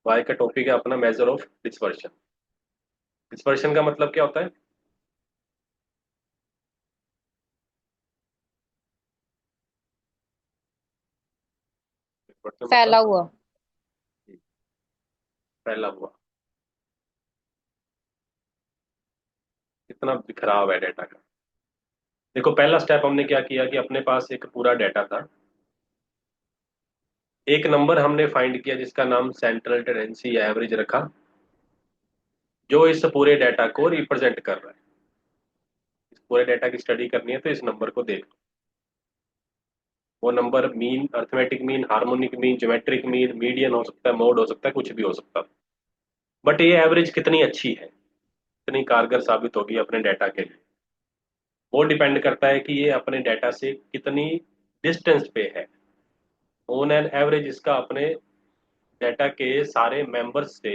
Y का topic है अपना मेजर ऑफ डिस्पर्शन। डिस्पर्शन का मतलब क्या होता है? डिस्पर्शन फैला मतलब हुआ। फैला हुआ। कितना बिखराव है डाटा का। देखो, पहला स्टेप हमने क्या किया कि अपने पास एक पूरा डाटा था। एक नंबर हमने फाइंड किया जिसका नाम सेंट्रल टेंडेंसी या एवरेज रखा, जो इस पूरे डाटा को रिप्रेजेंट कर रहा है। इस पूरे डाटा की स्टडी करनी है तो इस नंबर को देख लो। वो number mean, arithmetic mean, harmonic mean, geometric mean, median हो सकता है, मोड हो सकता है, कुछ भी हो सकता है। बट ये एवरेज कितनी अच्छी है, कितनी कारगर साबित होगी अपने डाटा के लिए, वो डिपेंड करता है कि ये अपने डाटा से कितनी डिस्टेंस पे है। ऑन एन एवरेज इसका अपने डाटा के सारे मेंबर्स से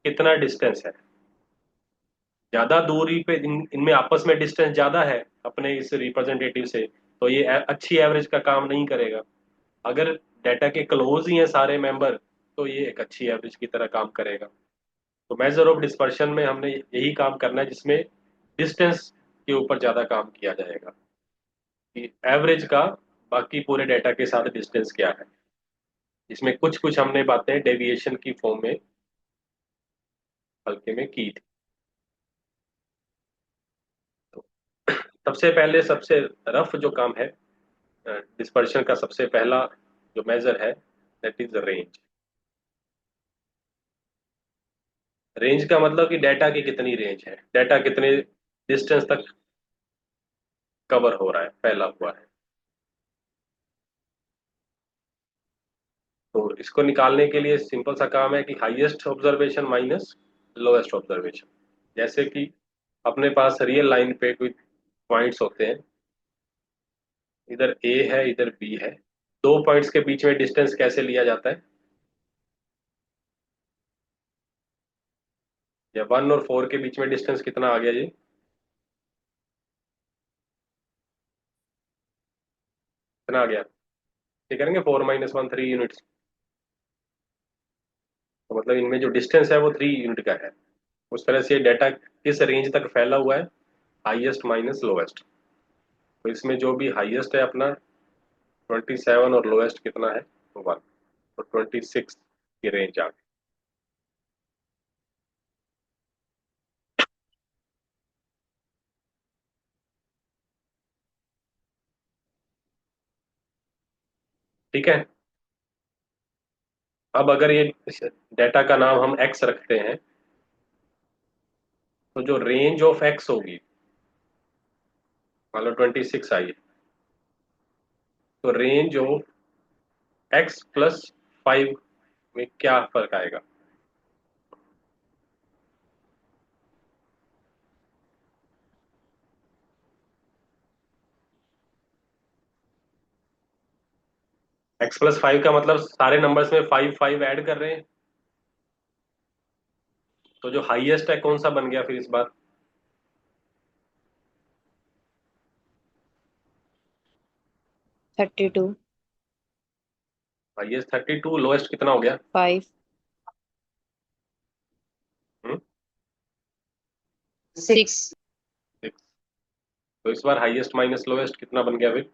कितना डिस्टेंस है। ज्यादा दूरी पे इनमें आपस में डिस्टेंस ज्यादा है अपने इस रिप्रेजेंटेटिव से, तो ये अच्छी एवरेज का काम नहीं करेगा। अगर डाटा के क्लोज ही हैं सारे मेंबर, तो ये एक अच्छी एवरेज की तरह काम करेगा। तो मेजर ऑफ डिस्पर्शन में हमने यही काम करना है जिसमें डिस्टेंस के ऊपर ज्यादा काम किया जाएगा, कि एवरेज का बाकी पूरे डाटा के साथ डिस्टेंस क्या है। इसमें कुछ कुछ हमने बातें डेविएशन की फॉर्म में हल्के में की थी। तो सबसे पहले सबसे रफ जो काम है डिस्पर्शन का, सबसे पहला जो मेजर है that is the range. Range का मतलब कि डाटा की कितनी रेंज है, डाटा कितने डिस्टेंस तक कवर हो रहा है, फैला हुआ है। तो इसको निकालने के लिए सिंपल सा काम है कि highest observation minus lowest observation. जैसे कि अपने पास रियल लाइन पे कोई पॉइंट्स होते हैं, इधर ए है इधर बी है। दो पॉइंट्स के बीच में डिस्टेंस कैसे लिया जाता है? या 1 और 4 के बीच में डिस्टेंस कितना आ गया जी? कितना आ गया? ये करेंगे 4 - 1 3 यूनिट्स। तो मतलब इनमें जो डिस्टेंस है वो 3 यूनिट का है। उस तरह से डाटा किस रेंज तक फैला हुआ है, हाईएस्ट माइनस लोएस्ट। तो इसमें जो भी हाईएस्ट है अपना 27 और लोएस्ट कितना है, तो 1। तो 26 की रेंज आ गई। ठीक है। अब अगर ये डाटा का नाम हम एक्स रखते हैं, तो जो रेंज ऑफ एक्स होगी, मान लो 26 आई है, तो रेंज ऑफ x + 5 में क्या फर्क आएगा? x + 5 का मतलब सारे नंबर्स में 5 5 ऐड कर रहे हैं। तो जो हाईएस्ट है कौन सा बन गया फिर इस बार? 32। हाईएस्ट 32, लोएस्ट कितना हो गया? 5। हम्म, 6। 6। तो इस बार हाईएस्ट माइनस लोएस्ट कितना बन गया फिर?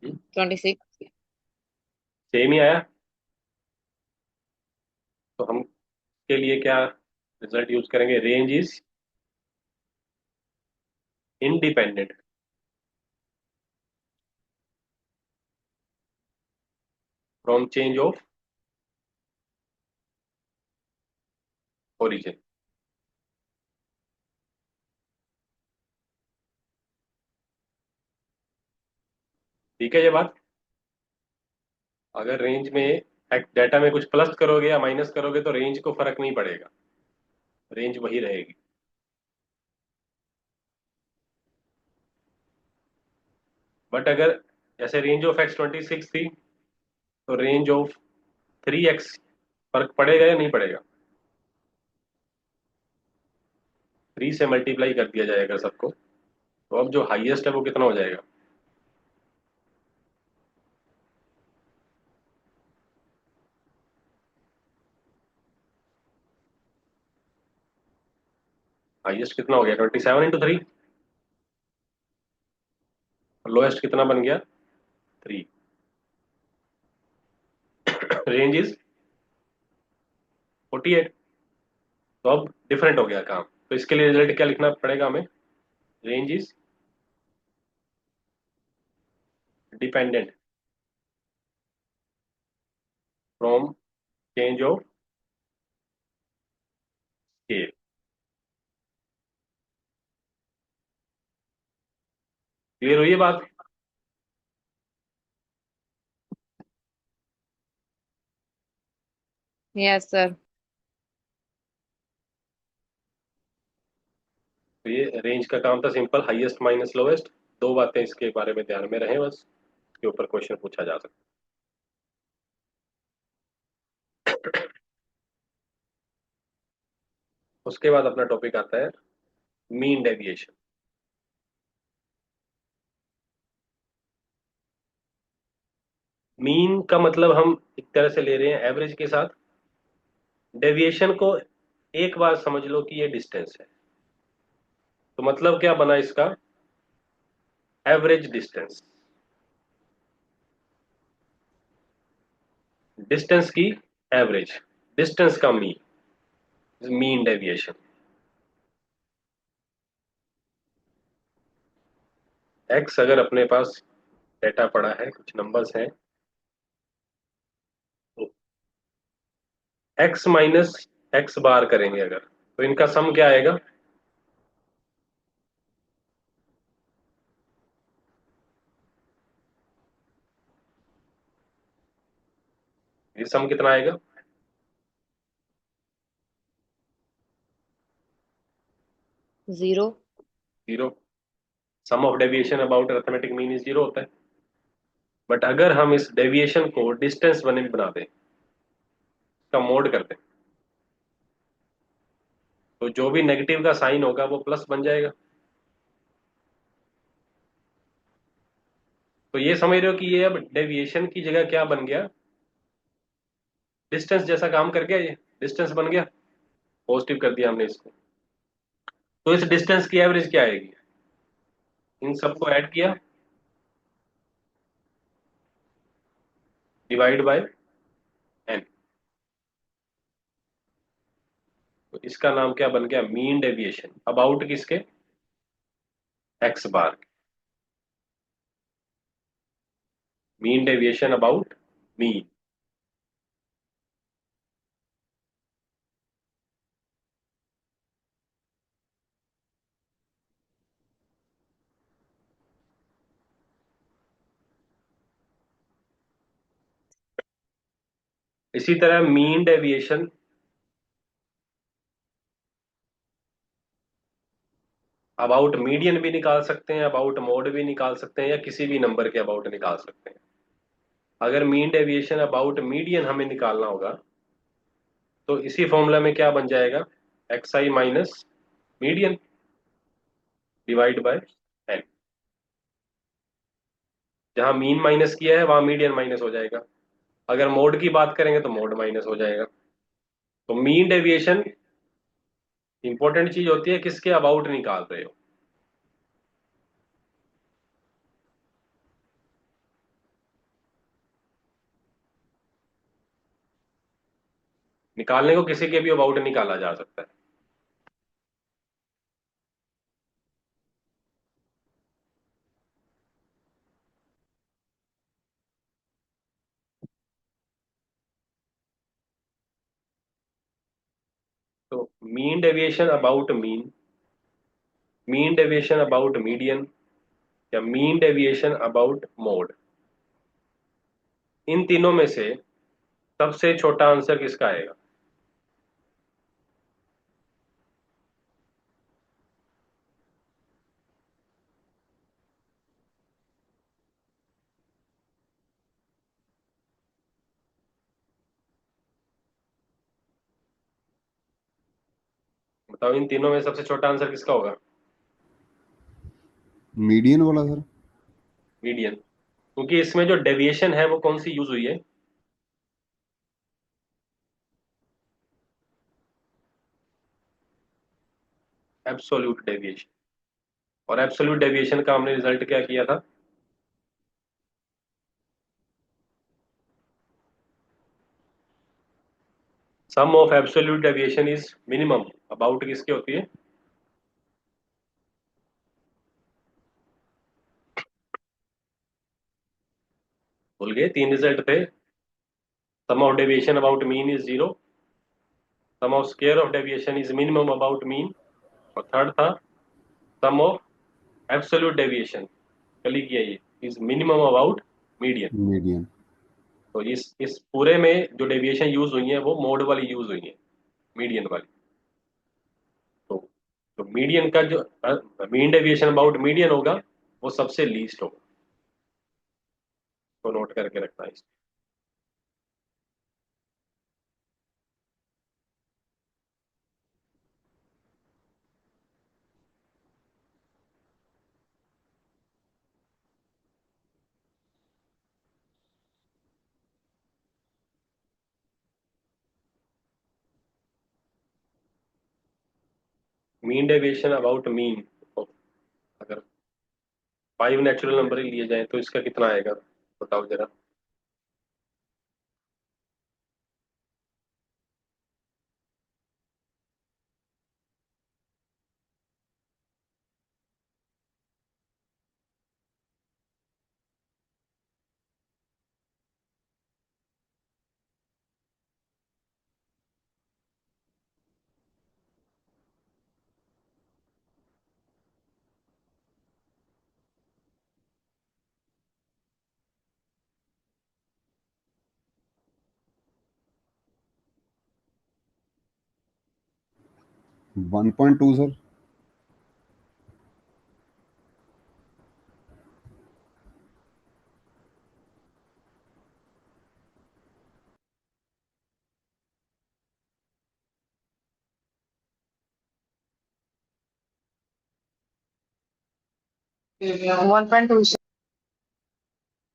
सेम 26। ही आया। तो हम के लिए क्या रिजल्ट यूज करेंगे? Range is independent from change of origin. ठीक है ये बात। अगर रेंज में डाटा में कुछ प्लस करोगे या माइनस करोगे तो रेंज को फर्क नहीं पड़ेगा, रेंज वही रहेगी। बट अगर जैसे रेंज ऑफ x 26 थी, तो रेंज ऑफ 3x, फर्क पड़ेगा या नहीं पड़ेगा? 3 से मल्टीप्लाई कर दिया जाएगा सबको, तो अब जो हाईएस्ट है वो कितना हो जाएगा? हाईएस्ट कितना हो गया 27 × 3, और लोएस्ट कितना बन गया 3। Range is 48। तो अब डिफरेंट हो गया काम, तो इसके लिए रिजल्ट क्या लिखना पड़ेगा हमें? Range is dependent from change of scale. Clear हुई ये बात? Yes sir. तो ये रेंज का काम था सिंपल, हाईएस्ट माइनस लोएस्ट। दो बातें इसके बारे में ध्यान में रहे बस, इसके ऊपर क्वेश्चन पूछा जा सकता है। उसके बाद अपना टॉपिक आता है मीन डेविएशन। मीन का मतलब हम एक तरह से ले रहे हैं एवरेज के साथ। डेविएशन को एक बार समझ लो कि ये डिस्टेंस है, तो मतलब क्या बना इसका? एवरेज डिस्टेंस, डिस्टेंस की एवरेज, डिस्टेंस का मीन डेविएशन। एक्स अगर अपने पास डेटा पड़ा है, कुछ नंबर्स हैं, तो एक्स माइनस एक्स बार करेंगे अगर, तो इनका सम क्या आएगा? ये सम कितना आएगा? 0। 0। Sum of deviation about arithmetic mean is 0 होता है। बट अगर हम इस डेविएशन को डिस्टेंस बना दें, इसका मोड कर दें, तो जो भी नेगेटिव का साइन होगा वो प्लस बन जाएगा। तो ये समझ रहे हो कि ये अब डेविएशन की जगह क्या बन गया? डिस्टेंस जैसा काम कर गया, ये डिस्टेंस बन गया। पॉजिटिव कर दिया हमने इसको, तो इस डिस्टेंस की एवरेज क्या आएगी? इन सबको ऐड किया, डिवाइड बाय एन। तो इसका नाम क्या बन गया? मीन डेविएशन अबाउट किसके? X bar. Mean deviation about mean. इसी तरह मीन डेविएशन अबाउट मीडियन भी निकाल सकते हैं, अबाउट मोड भी निकाल सकते हैं, या किसी भी नंबर के अबाउट निकाल सकते हैं। अगर मीन डेविएशन अबाउट मीडियन हमें निकालना होगा, तो इसी फॉर्मूला में क्या बन जाएगा? X i minus median divide by n. जहां मीन माइनस किया है वहां मीडियन माइनस हो जाएगा। अगर मोड की बात करेंगे तो मोड माइनस हो जाएगा। तो मीन डेविएशन इंपॉर्टेंट चीज होती है किसके अबाउट निकाल रहे हो। निकालने को किसी के भी अबाउट निकाला जा सकता है। तो mean deviation about mean deviation about median, या मीन डेविएशन अबाउट मोड, इन तीनों में से सबसे छोटा आंसर किसका आएगा? बताओ, इन तीनों में सबसे छोटा आंसर किसका होगा? मीडियन वाला सर। मीडियन, क्योंकि इसमें जो डेविएशन है वो कौन सी यूज हुई है? Absolute deviation. और एब्सोल्यूट डेविएशन का हमने रिजल्ट क्या किया था? Sum of absolute deviation is minimum about किसके होती है? भूल गए, तीन रिजल्ट थे। Sum of deviation about mean is zero, sum of square of deviation is minimum about mean, और थर्ड था सम ऑफ एब्सोल्यूट डेविएशन, कल ही किया ये, is minimum about median. Median. तो इस पूरे में जो डेविएशन यूज हुई है वो मोड वाली यूज हुई है, मीडियन वाली। तो तो मीडियन का जो मीन डेविएशन अबाउट मीडियन होगा वो सबसे लीस्ट होगा, तो नोट करके रखना है। मीन डेविएशन अबाउट मीन, अगर 5 नेचुरल नंबर ही लिए जाए तो इसका कितना आएगा, बताओ जरा। 1.2 सर। 1.2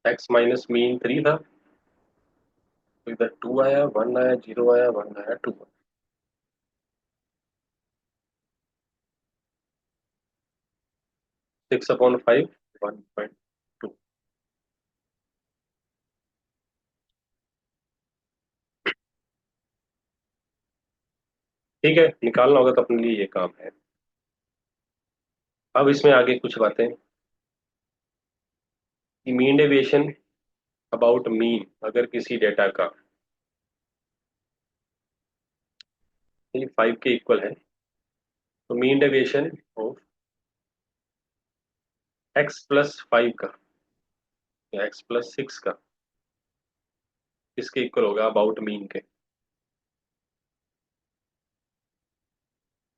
एक्स माइनस मीन 3 था, तो इधर 2 आया, 1 आया, 0 आया, 1 आया, 2। 6/5, 1.2। ठीक है, निकालना होगा तो अपने लिए ये काम है। अब इसमें आगे कुछ बातें कि मीन डेविएशन अबाउट मीन अगर किसी डेटा का ये 5 के इक्वल है, तो मीन डेविएशन ऑफ x+5 का या x+6 का किसके इक्वल होगा अबाउट मीन के?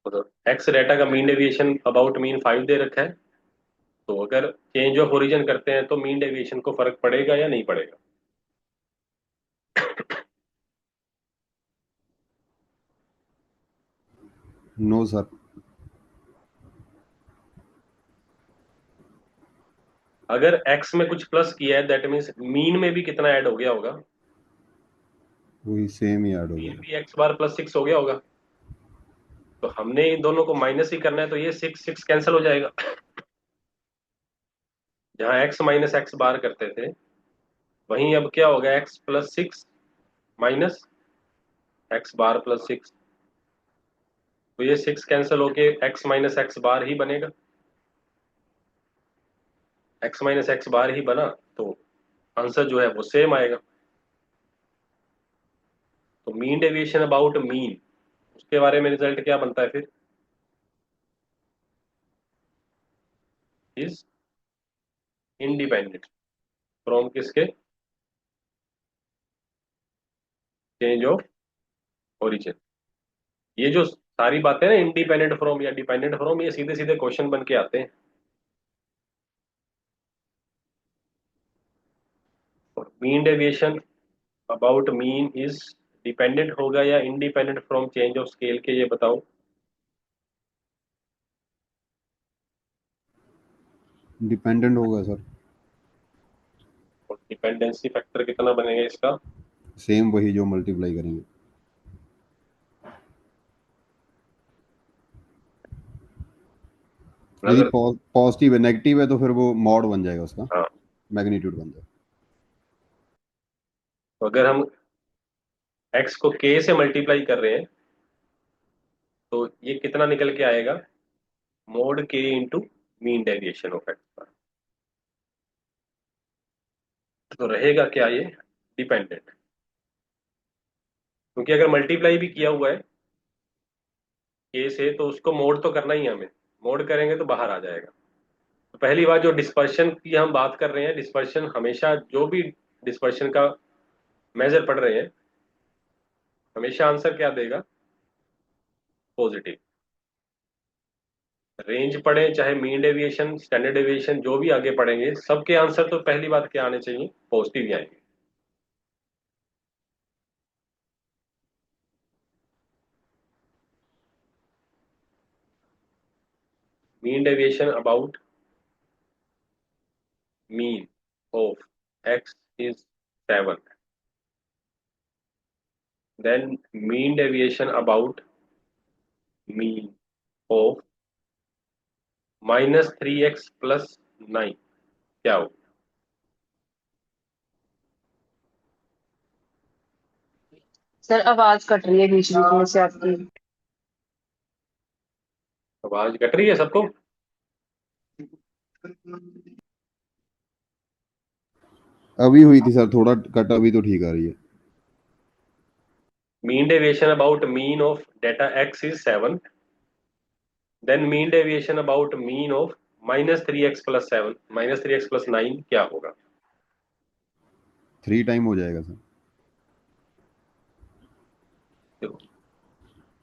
मतलब एक्स डेटा का मीन डेविएशन अबाउट मीन 5 दे रखा है, तो अगर चेंज ऑफ ओरिजिन करते हैं तो मीन डेविएशन को फर्क पड़ेगा या नहीं पड़ेगा? No sir. अगर एक्स में कुछ प्लस किया है दैट मीन्स मीन में भी कितना ऐड हो गया होगा? वही सेम ही ऐड हो मीन गया। भी x बार+6 हो गया होगा। तो हमने इन दोनों को माइनस ही करना है, तो ये 6 कैंसिल हो जाएगा। जहां x माइनस एक्स बार करते थे वहीं अब क्या होगा, x+6 माइनस x बार+6। तो ये 6 कैंसिल होके x माइनस एक्स बार ही बनेगा, x माइनस एक्स बार ही बना, तो आंसर जो है वो सेम आएगा। तो मीन डेविएशन अबाउट मीन, उसके बारे में रिजल्ट क्या बनता है फिर? इज इंडिपेंडेंट फ्रॉम किसके? Change of origin. ये जो सारी बातें ना इंडिपेंडेंट फ्रॉम या डिपेंडेंट फ्रॉम, ये सीधे सीधे क्वेश्चन बन के आते हैं। और mean deviation about mean is dependent होगा या independent from change of scale के, ये बताओ। डिपेंडेंट होगा सर। और डिपेंडेंसी फैक्टर कितना बनेगा इसका? सेम वही जो मल्टीप्लाई करेंगे। यदि अगर पॉजिटिव है, नेगेटिव है तो फिर वो मॉड बन जाएगा उसका, हाँ, मैग्नीट्यूड बन जाएगा। तो अगर हम x को k से मल्टीप्लाई कर रहे हैं तो ये कितना निकल के आएगा, mode k into mean deviation of x। तो रहेगा क्या ये, डिपेंडेंट, क्योंकि अगर मल्टीप्लाई भी किया हुआ है k से तो उसको मोड तो करना ही है हमें, मोड करेंगे तो बाहर आ जाएगा। तो पहली बात, जो डिस्पर्शन की हम बात कर रहे हैं, डिस्पर्शन हमेशा, जो भी डिस्पर्शन का मेजर पढ़ रहे हैं, हमेशा आंसर क्या देगा, पॉजिटिव। रेंज पढ़े चाहे मीन डेविएशन, स्टैंडर्ड डेविएशन, जो भी आगे पढ़ेंगे, सबके आंसर तो पहली बात क्या आने चाहिए, पॉजिटिव ही आएंगे। Mean deviation about mean of x is 7, then mean deviation about mean of -3x + 9 क्या हो। सर आवाज कट रही है बीच बीच में से आपकी। आवाज कट रही है सबको। अभी हुई थी सर, थोड़ा कट, अभी तो ठीक आ रही है। Mean deviation about mean of data x is 7, then mean deviation about mean of -3x + 7, -3x + 9 क्या होगा। 3 टाइम हो जाएगा सर।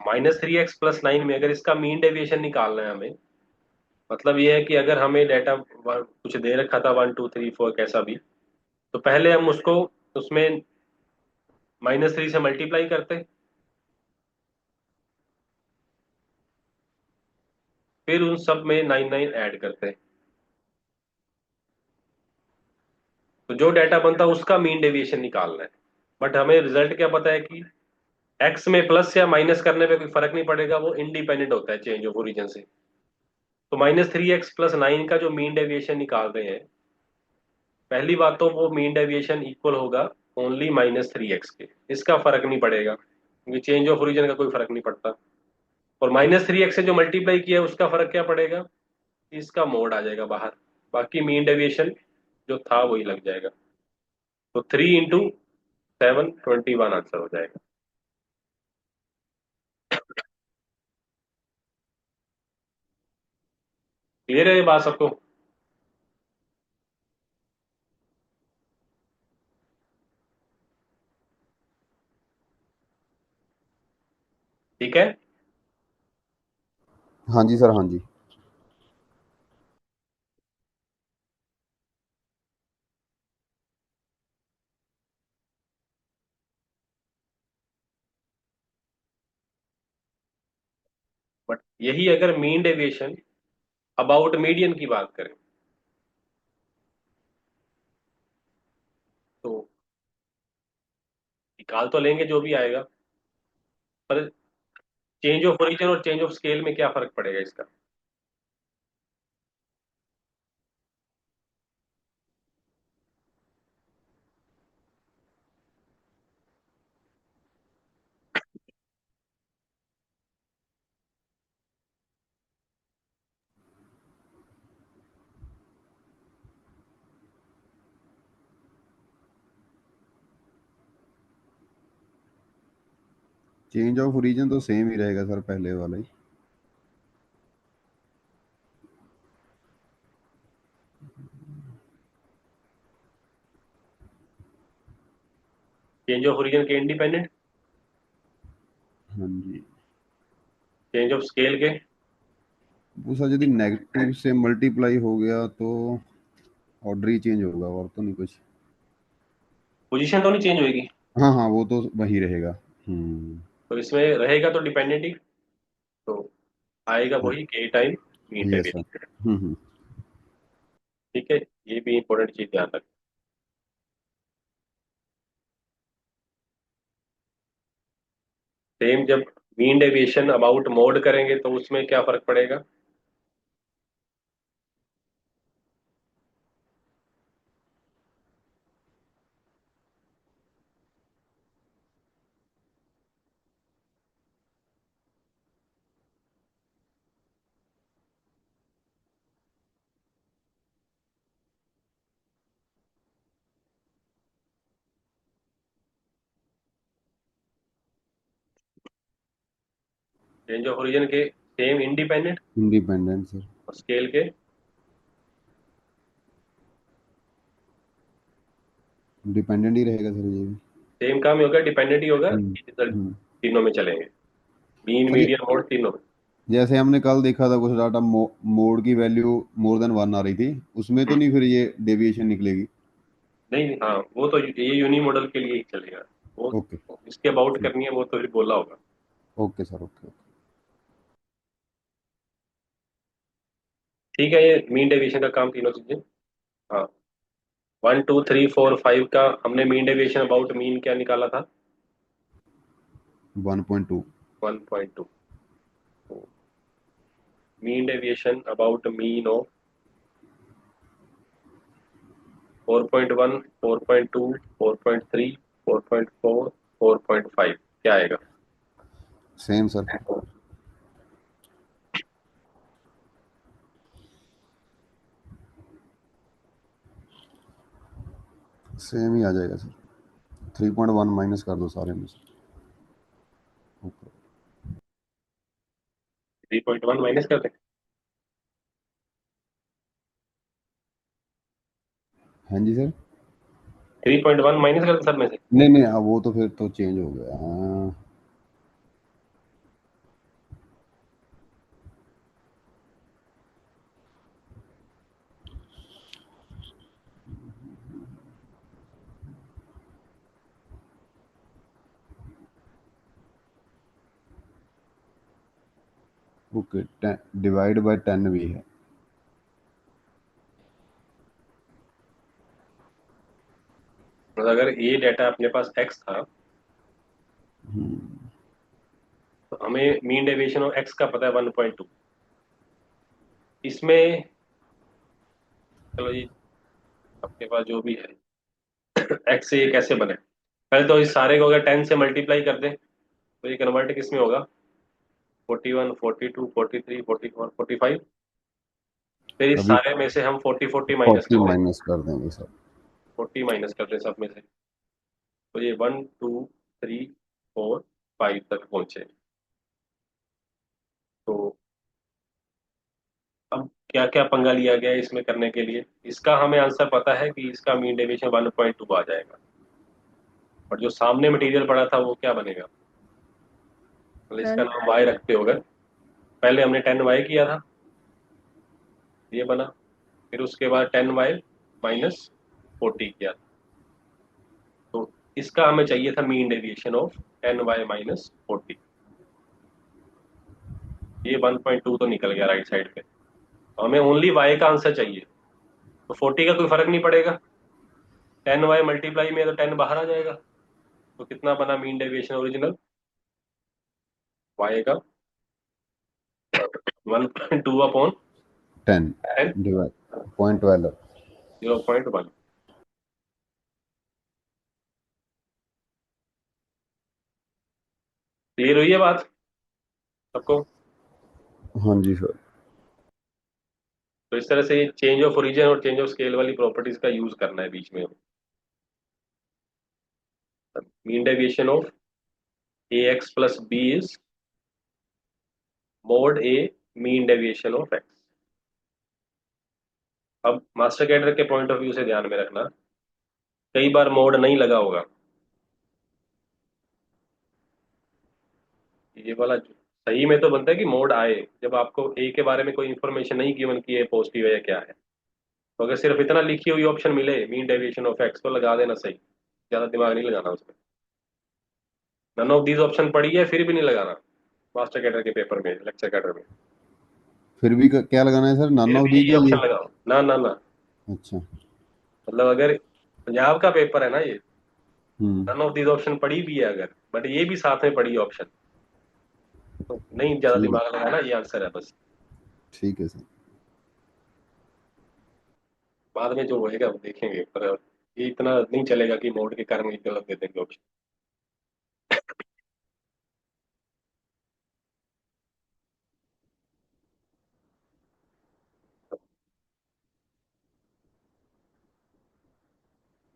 -3x + 9 में अगर इसका मीन डेविएशन निकालना है हमें, मतलब ये है कि अगर हमें डाटा कुछ दे रखा था 1 2 3 4 कैसा भी, तो पहले हम उसको उसमें -3 से मल्टीप्लाई करते, फिर उन सब में 9 9 ऐड करते, तो जो डाटा बनता है उसका मीन डेविएशन निकालना है। बट हमें रिजल्ट क्या पता है कि एक्स में प्लस या माइनस करने पे कोई फर्क नहीं पड़ेगा, वो इंडिपेंडेंट होता है चेंज ऑफ ओरिजिन से। तो -3x + 9 का जो मीन डेविएशन निकाल रहे हैं, पहली बात तो वो मीन डेविएशन इक्वल होगा ओनली -3x के, इसका फर्क नहीं पड़ेगा क्योंकि चेंज ऑफ ओरिजिन का कोई फर्क नहीं पड़ता। और -3x से जो मल्टीप्लाई किया है उसका फर्क क्या पड़ेगा, इसका मोड आ जाएगा बाहर, बाकी मीन डेविएशन जो था वही लग जाएगा। तो 3 × 7 = 21 आंसर हो जाएगा। क्लियर है ये बात सबको। ठीक है। हाँ जी सर, हाँ जी। बट यही अगर मीन डेविएशन अबाउट मीडियन की बात करें तो निकाल तो लेंगे जो भी आएगा, पर चेंज ऑफ ओरिजिन और चेंज ऑफ स्केल में क्या फर्क पड़ेगा इसका। चेंज ऑफ ओरिजिन तो सेम ही रहेगा सर, पहले वाला ही। चेंज ऑफ ओरिजिन के इंडिपेंडेंट, हाँ जी। चेंज ऑफ स्केल के। वो सर यदि नेगेटिव से मल्टीप्लाई हो गया तो ऑर्डर ही चेंज होगा, और तो नहीं कुछ। पोजीशन तो नहीं चेंज होगी, हाँ हाँ, वो तो वही रहेगा। हम्म। तो इसमें रहेगा तो डिपेंडेंट ही, तो आएगा वही के time mean yes sir. Deviation. Hmm. ठीक है, ये भी इंपॉर्टेंट चीज ध्यान रखें। सेम जब मीन डेविएशन अबाउट मोड करेंगे तो उसमें क्या फर्क पड़ेगा, रेंज ऑफ ओरिजिन के सेम इंडिपेंडेंट इंडिपेंडेंट सर। और स्केल के डिपेंडेंट ही रहेगा सर ये भी। सेम काम ही होगा, डिपेंडेंट ही होगा, हम्म। रिजल्ट हम्म। तीनों में चलेंगे, मीन सर ये मीडियन मोड तीनों में। जैसे हमने कल देखा था कुछ डाटा मोड की वैल्यू मोर देन 1 आ रही थी, उसमें तो नहीं फिर ये डेविएशन निकलेगी? नहीं हाँ, वो तो ये यूनी मॉडल के लिए ही चलेगा। वो ओके। इसके अबाउट ठीक। करनी है वो तो फिर बोला होगा। Okay sir, okay okay. ठीक है, ये मीन डेविएशन का काम तीनों चीजें। हाँ, 1 2 3 4 5 का हमने मीन डेविएशन अबाउट मीन क्या निकाला था? 1.2। 1.2। Mean deviation about mean of 4.1 4.2 4.3 4.4 4.5 क्या आएगा? Same sir. सेम ही आ जाएगा सर। 3.1 माइनस कर दो सारे में से। ओके। 3.1 माइनस कर दें? हाँ जी सर। 3.1 माइनस कर दें सब में से? नहीं नहीं, अब वो तो फिर तो चेंज हो गया, हाँ। ओके, डिवाइड बाय 10 भी है। मतलब अगर ये डाटा अपने पास x था तो हमें मीन डेविएशन ऑफ x का पता है 1.2। इसमें चलो जी, आपके पास जो भी है x से ये कैसे बने? पहले तो इस सारे को अगर 10 से मल्टीप्लाई कर दें तो ये कन्वर्ट किस में होगा? 41 42 43 44 45। फिर इस अभी सारे में से हम 40 माइनस 40 कर दें। माइनस कर देंगे सर। 40 माइनस कर दें सब में से, तो ये 1 2 3 4 5 तक पहुंचे। तो अब क्या क्या पंगा लिया गया है इसमें करने के लिए? इसका हमें आंसर पता है कि इसका मीन डेविएशन 1.2 आ जाएगा। और जो सामने मटेरियल पड़ा था वो क्या बनेगा? मतलब इसका सर नाम y रखते हो अगर, पहले हमने 10y किया था, ये बना। फिर उसके बाद 10y माइनस 40 किया। तो इसका हमें चाहिए था mean deviation of 10y minus 40। ये 1.2 तो निकल गया राइट साइड पे। तो हमें ओनली y का आंसर चाहिए। तो 40 का कोई फर्क नहीं पड़ेगा, 10y मल्टीप्लाई में है तो 10 बाहर आ जाएगा। तो कितना बना मीन डेविएशन ओरिजिनल y का? 1.2 अपॉन 10 10, डिवाइड 0.12। 0.1। क्लियर हुई है बात सबको? हाँ जी सर। तो इस तरह से ये चेंज ऑफ ओरिजिन और चेंज ऑफ स्केल वाली प्रॉपर्टीज का यूज करना है बीच में। Mean deviation of ax plus b is mode a mean deviation of x। अब मास्टर कैडर के पॉइंट ऑफ व्यू से ध्यान में रखना, कई बार मोड नहीं लगा होगा। ये वाला सही में तो बनता है कि मोड आए जब आपको ए के बारे में कोई इन्फॉर्मेशन नहीं गिवन की है, पॉजिटिव है या क्या है। तो अगर सिर्फ इतना लिखी हुई ऑप्शन मिले मीन डेविएशन ऑफ एक्स तो लगा देना सही, ज्यादा दिमाग नहीं लगाना उसमें। नन ऑफ दीज ऑप्शन पड़ी है फिर भी नहीं लगाना मास्टर कैडर के पेपर में, लेक्चर कैडर में। फिर भी क्या लगाना है सर, नन फिर ऑफ भी दीज यही या ऑप्शन ये? लगाओ, ना ना ना। अच्छा। मतलब अगर पंजाब का पेपर है ना ये, हम्म। नन ऑफ दीज ऑप्शन पड़ी भी है अगर, बट ये भी साथ में पड़ी ऑप्शन, तो नहीं ज्यादा ठीक है। दिमाग लगाना, ये आंसर है बस। ठीक है सर। बाद में जो होएगा वो देखेंगे, पर ये इतना नहीं चलेगा कि मोड के कारण ये गलत दे देंगे ऑप्शन।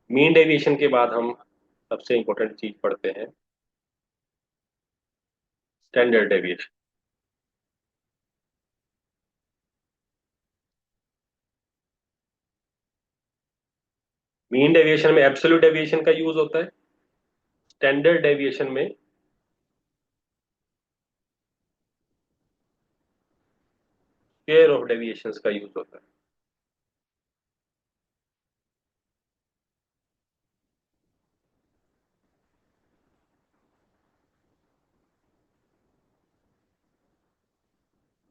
मीन डेविएशन के बाद हम सबसे इंपॉर्टेंट चीज पढ़ते हैं, स्टैंडर्ड डेविएशन। मीन डेविएशन में एब्सोल्यूट डेविएशन का यूज होता है, स्टैंडर्ड डेविएशन में स्क्वायर ऑफ डेविएशंस का यूज होता है।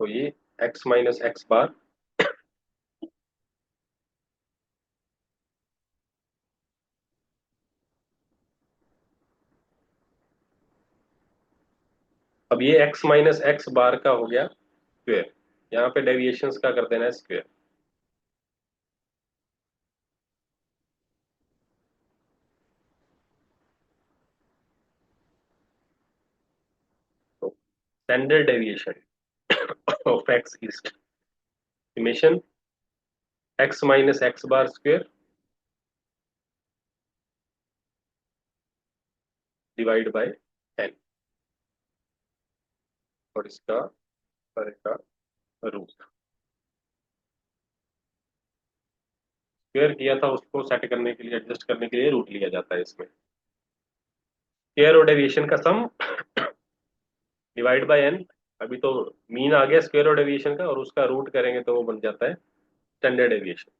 तो ये x माइनस एक्स बार अब ये x माइनस एक्स बार का हो गया स्क्वायर, यहाँ पे डेविएशंस का कर देना है स्क्वायर। तो standard deviation of x is summation x minus x bar square divide by n, और इसका करेगा रूट। स्क्वायर किया था उसको सेट करने के लिए, एडजस्ट करने के लिए रूट लिया जाता है इसमें। स्क्वायर और डेविएशन का सम डिवाइड बाय n। अभी तो मीन आ गया स्क्वायर और डेविएशन का, और उसका रूट करेंगे तो वो बन जाता है स्टैंडर्ड डेविएशन।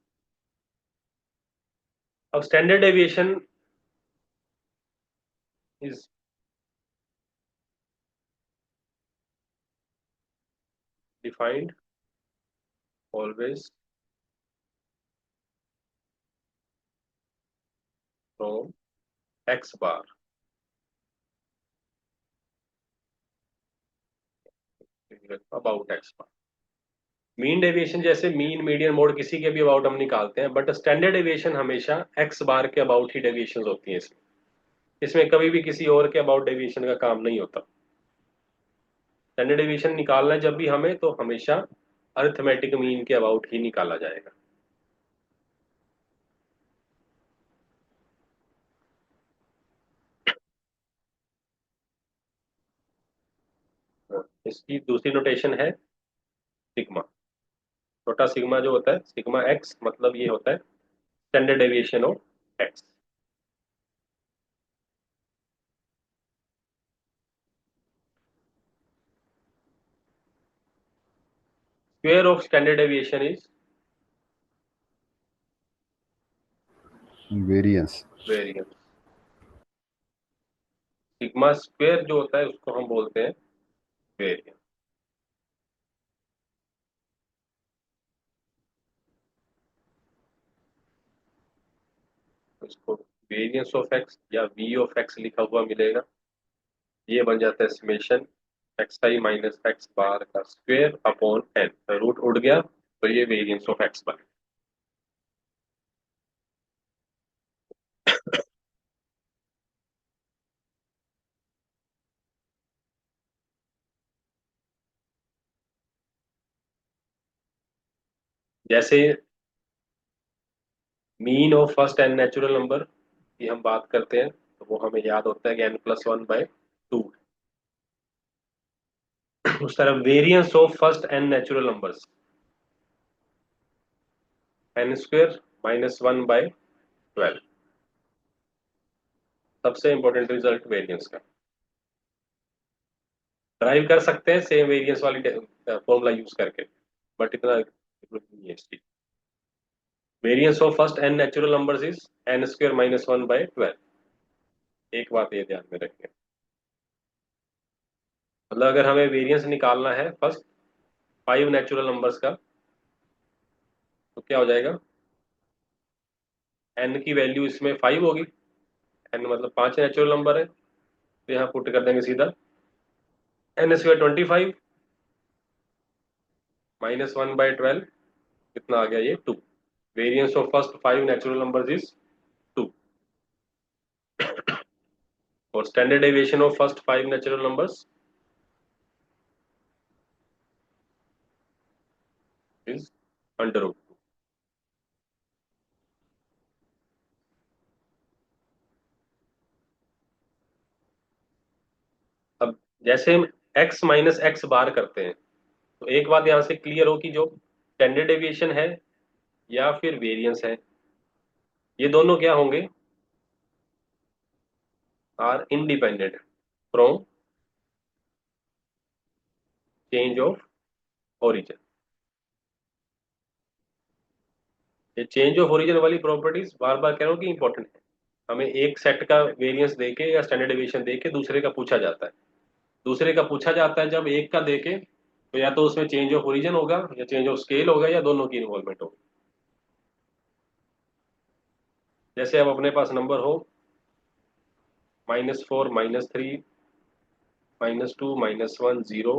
अब standard deviation is defined always from x bar about x bar. Mean deviation जैसे मीन मीडियन मोड किसी के भी अबाउट हम निकालते हैं, बट स्टैंडर्ड डेविएशन हमेशा एक्स बार के अबाउट ही डेविएशन होती है इसमें। इसमें कभी भी किसी और के अबाउट डेविएशन का काम नहीं होता। स्टैंडर्ड डेविएशन निकालना है जब भी हमें, तो हमेशा अरिथमेटिक मीन के अबाउट ही निकाला जाएगा। इसकी दूसरी नोटेशन है सिग्मा। छोटा सिग्मा जो होता है, सिग्मा एक्स, मतलब ये होता है standard deviation of x. Square of standard deviation is variance. Variance. Sigma square जो होता है उसको हम बोलते हैं वेरिएंस। इसको वेरिएंस ऑफ एक्स या वी ऑफ एक्स लिखा हुआ मिलेगा। ये बन जाता है summation x i minus x बार का स्क्वायर अपॉन एन। रूट उड़ गया तो ये वेरिएंस ऑफ एक्स बार। जैसे mean of first n natural number की हम बात करते हैं, तो वो हमें याद होता है कि n plus one by two. उस तरह variance of first n natural numbers n square minus one by 12। सबसे इंपॉर्टेंट रिजल्ट वेरिएंस का ड्राइव कर सकते हैं सेम वेरिएंस वाली फॉर्मूला यूज करके, बट इतना नहीं है इसकी। Variance of first n natural numbers is n square minus one by 12। एक बात ये ध्यान में रखें, मतलब अगर हमें वेरिएंस निकालना है फर्स्ट 5 नेचुरल नंबर्स का, तो क्या हो जाएगा, एन की वैल्यू इसमें 5 होगी। एन मतलब 5 नेचुरल नंबर है, तो यहाँ पुट कर देंगे सीधा n square 25 minus one by 12। कितना आ गया ये 2। Variance of first 5 natural numbers is 2। और standard deviation of first 5 natural numbers is under root 2। अब जैसे हम एक्स माइनस एक्स बार करते हैं, तो एक बात यहां से क्लियर हो कि जो स्टैंडर्ड डेविएशन है या फिर वेरिएंस है, ये दोनों क्या होंगे, are independent from change of origin. ये चेंज ऑफ ओरिजिन वाली प्रॉपर्टीज बार बार कह रहा हूँ कि इंपॉर्टेंट है। हमें एक सेट का वेरिएंस देके या स्टैंडर्ड डेविएशन देके दूसरे का पूछा जाता है। दूसरे का पूछा जाता है जब एक का देके, तो या तो उसमें चेंज ऑफ ओरिजिन होगा या चेंज ऑफ स्केल होगा या दोनों की इन्वॉल्वमेंट होगी। जैसे अब अपने पास नंबर हो -4 -3 -2 -1 0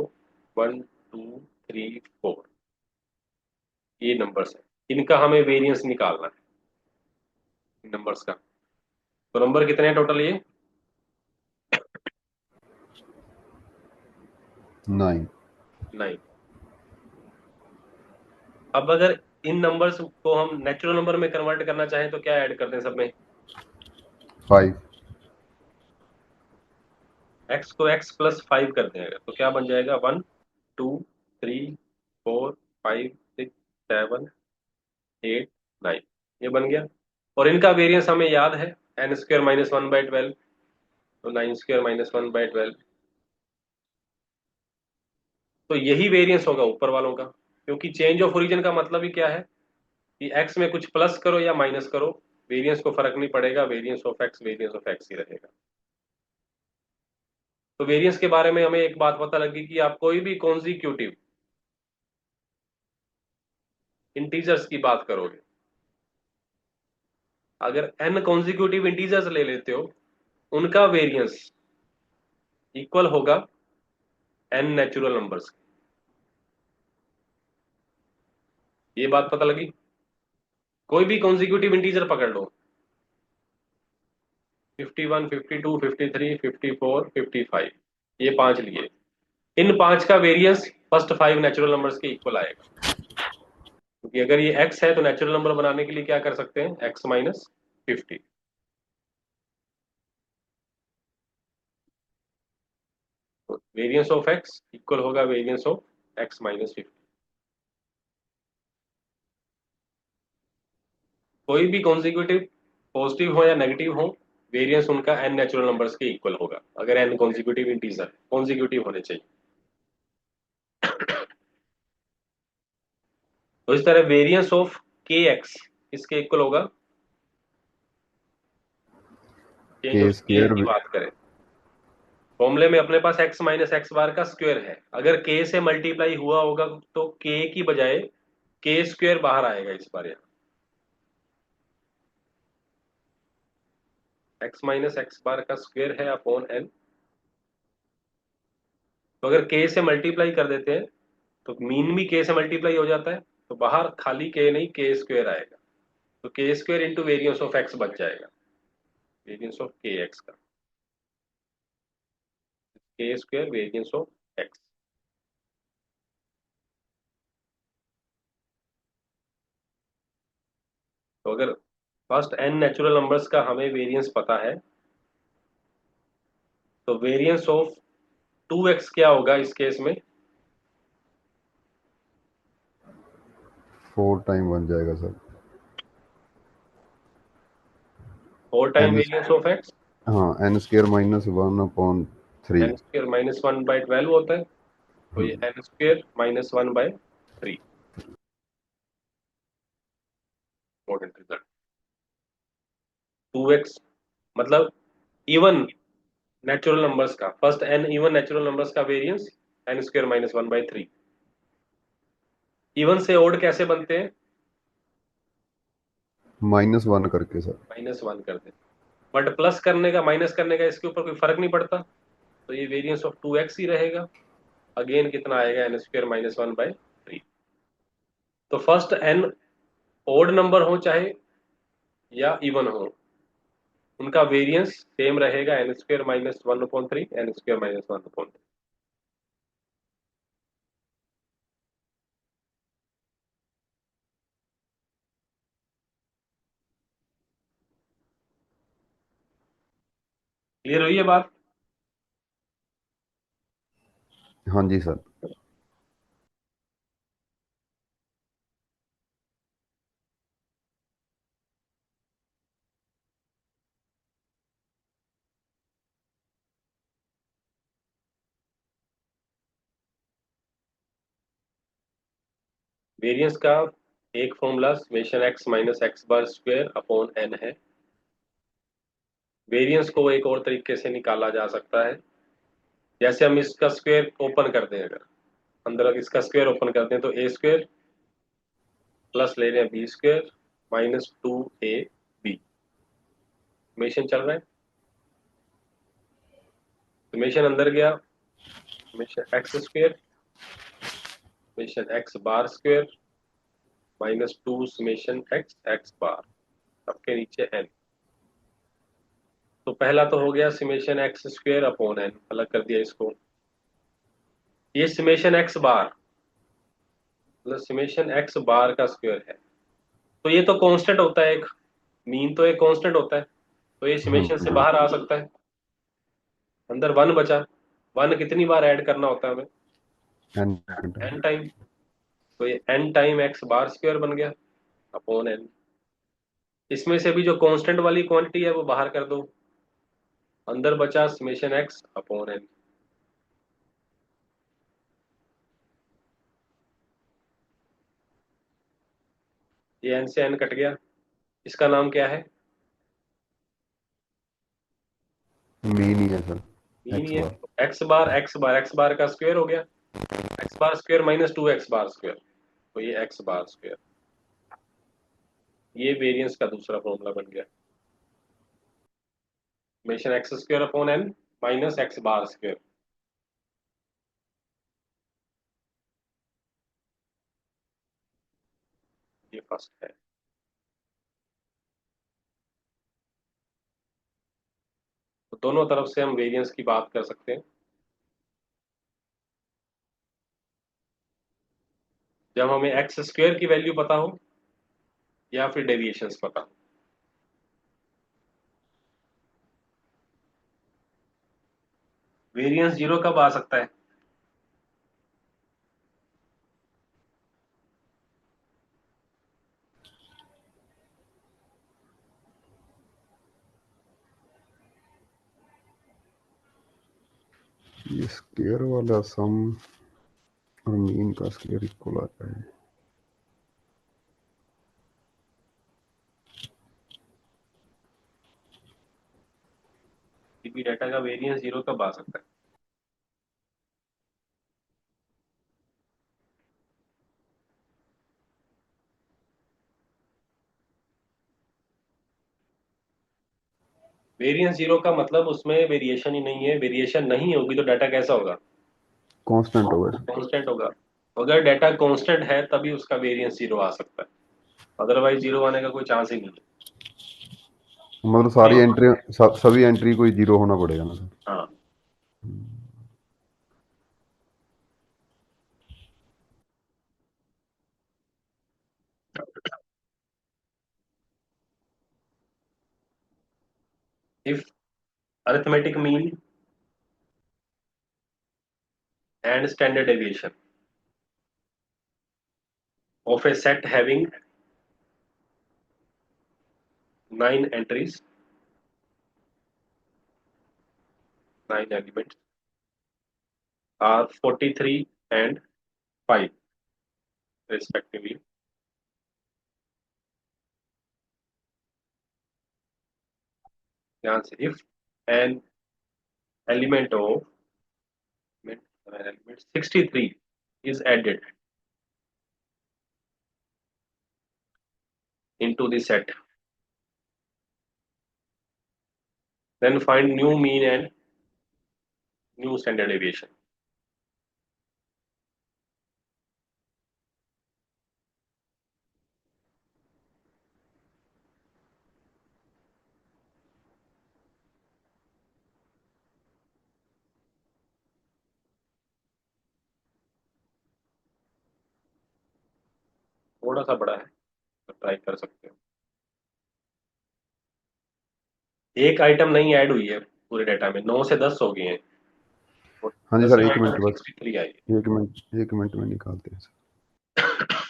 1 2 3 4, ये नंबर्स है, इनका हमें वेरिएंस निकालना है नंबर्स का। तो नंबर कितने हैं टोटल, ये 9। 9। अब अगर इन नंबर्स को हम नेचुरल नंबर में कन्वर्ट करना चाहें तो क्या ऐड करते हैं सब में, 5। x को x +5 कर दें अगर, तो क्या बन जाएगा, 1 2 3 4 5 6 7 8 9, ये बन गया। और इनका वेरिएंस हमें याद है, n² - 1/12, तो 9² - 1/12। तो यही वेरिएंस होगा ऊपर वालों का, क्योंकि चेंज ऑफ ओरिजिन का मतलब ही क्या है कि x में कुछ प्लस करो या माइनस करो, वेरिएंस को फर्क नहीं पड़ेगा, वेरिएंस ऑफ x ही रहेगा। तो वेरिएंस के बारे में हमें एक बात पता लगी कि आप कोई भी कॉन्जिक्यूटिव इंटीजर्स की बात करोगे, अगर n कॉन्जिक्यूटिव इंटीजर्स ले लेते हो, उनका वेरिएंस इक्वल होगा n नेचुरल नंबर्स। ये बात पता लगी। कोई भी कॉन्जिक्यूटिव इंटीजर पकड़ लो, 51 52 53 54 55, ये पांच लिए, इन पांच का वेरिएंस फर्स्ट 5 नेचुरल नंबर्स के इक्वल आएगा। क्योंकि अगर ये x है तो नेचुरल नंबर बनाने के लिए क्या कर सकते हैं, x - 50। तो वेरिएंस ऑफ x इक्वल होगा वेरिएंस ऑफ x - 50। कोई भी कॉन्जिक्यूटिव पॉजिटिव हो या नेगेटिव हो, वेरिएंस उनका n नेचुरल नंबर्स के इक्वल होगा, अगर n कॉन्जिक्यूटिव इंटीजर कॉन्जिक्यूटिव होने चाहिए। तो इस तरह वेरिएंस ऑफ kx इसके इक्वल होगा, चेंज ऑफ के स्केल स्क्वायर की बात करें, फॉर्मूले में अपने पास x - x बार का स्क्वायर है, अगर k से मल्टीप्लाई हुआ होगा तो k की बजाय k² बाहर आएगा इस बार। यहाँ x - x बार का स्क्वायर है अपॉन n, तो अगर k से मल्टीप्लाई कर देते हैं तो मीन भी k से मल्टीप्लाई हो जाता है, तो बाहर खाली k नहीं k² आएगा, तो k² into variance of x बच जाएगा, वेरियंस ऑफ kx का, k² वेरियंस ऑफ x। तो अगर फर्स्ट n नेचुरल नंबर्स का हमें वेरियंस पता है, तो वेरियंस ऑफ 2x क्या होगा इस केस में, 4 टाइम बन जाएगा sir. 4 time n, variance of x, हाँ, n² - 1/3। n² - 1/12 होता है, तो ये n² - 1/3 इम्पोर्टेंट रिजल्ट। 2x मतलब इवन नेचुरल नंबर्स का, first n even natural numbers का वेरिएंस n² - 1/3। इवन से ओड कैसे बनते हैं, -1 करके सर। -1 कर दे, बट प्लस करने का माइनस करने का इसके ऊपर कोई फर्क नहीं पड़ता, तो ये वेरिएंस ऑफ 2x ही रहेगा। अगेन कितना आएगा, n² - 1/3। तो फर्स्ट n ओड नंबर हो चाहे या इवन हो, उनका वेरिएंस सेम रहेगा, n² - 1/3 n² - 1/3। क्लियर हुई है बात। हाँ जी सर। वेरिएंस का एक formula summation x minus x bar square upon n है। वेरिएंस को एक और तरीके से निकाला जा सकता है, जैसे हम इसका स्क्वायर ओपन कर दें, अगर अंदर इसका स्क्वायर ओपन करते हैं तो ए स्क्वायर प्लस ले रहे हैं B square minus 2ab summation चल रहा है। समेशन अंदर गया, summation x square summation x bar square minus 2 summation x x bar, सबके नीचे एन। तो पहला तो हो गया summation x square upon n, अलग कर दिया इसको। ये समेशन एक्स बार मतलब समेशन एक्स बार का स्क्वायर है, तो ये तो कांस्टेंट होता है, एक मीन तो एक कांस्टेंट होता है, तो ये समेशन से बाहर आ सकता है। अंदर वन बचा, वन कितनी बार ऐड करना होता है हमें? N time. तो ये n time x bar square बन गया अपॉन एन। इसमें से भी जो कांस्टेंट वाली क्वांटिटी है वो बाहर कर दो, अंदर बचा समेशन एक्स अपॉन एन। ये एन से एन कट गया, इसका नाम क्या है? मीन ही है सर, मीन एक्स ही है। बार। एक्स बार का स्क्वायर हो गया, x bar square minus 2 x bar square, तो ये एक्स बार स्क्वायर। ये वेरिएंस का दूसरा फॉर्मूला बन गया, summation x square upon n minus x bar square. ये फर्स्ट है। तो दोनों तरफ से हम वेरिएंस की बात कर सकते हैं। जब हमें एक्स स्क्वायर की वैल्यू पता हो या फिर डेविएशंस पता हो। वेरिएंस जीरो कब आ सकता है? ये स्क्वायर वाला सम और मीन का स्क्वायर इक्वल आता है। किसी डाटा का वेरिएंस जीरो कब आ सकता है? वेरिएंस जीरो का मतलब उसमें वेरिएशन ही नहीं है, वेरिएशन नहीं होगी तो डाटा कैसा होगा? कांस्टेंट होगा सर। कांस्टेंट होगा। अगर डाटा कांस्टेंट है तभी उसका वेरिएंस जीरो आ सकता है, अदरवाइज जीरो आने का कोई चांस ही नहीं है। मतलब सारी एंट्री, सभी एंट्री कोई जीरो होना पड़ेगा ना सर? हाँ। If arithmetic mean and standard deviation of a set having 9 entries, 9 elements are 43 and 5 respectively. ध्यान से, if an element of element 63 is added into the set, then find new mean and new standard deviation. थोड़ा सा बड़ा है तो try कर सकते हो। एक आइटम नहीं ऐड हुई है पूरे डेटा में, 9 से 10 हो गए हैं। हाँ जी 10 सर, एक आइटम मिनट बस, 63 आई एक मिनट में निकालते हैं सर। है।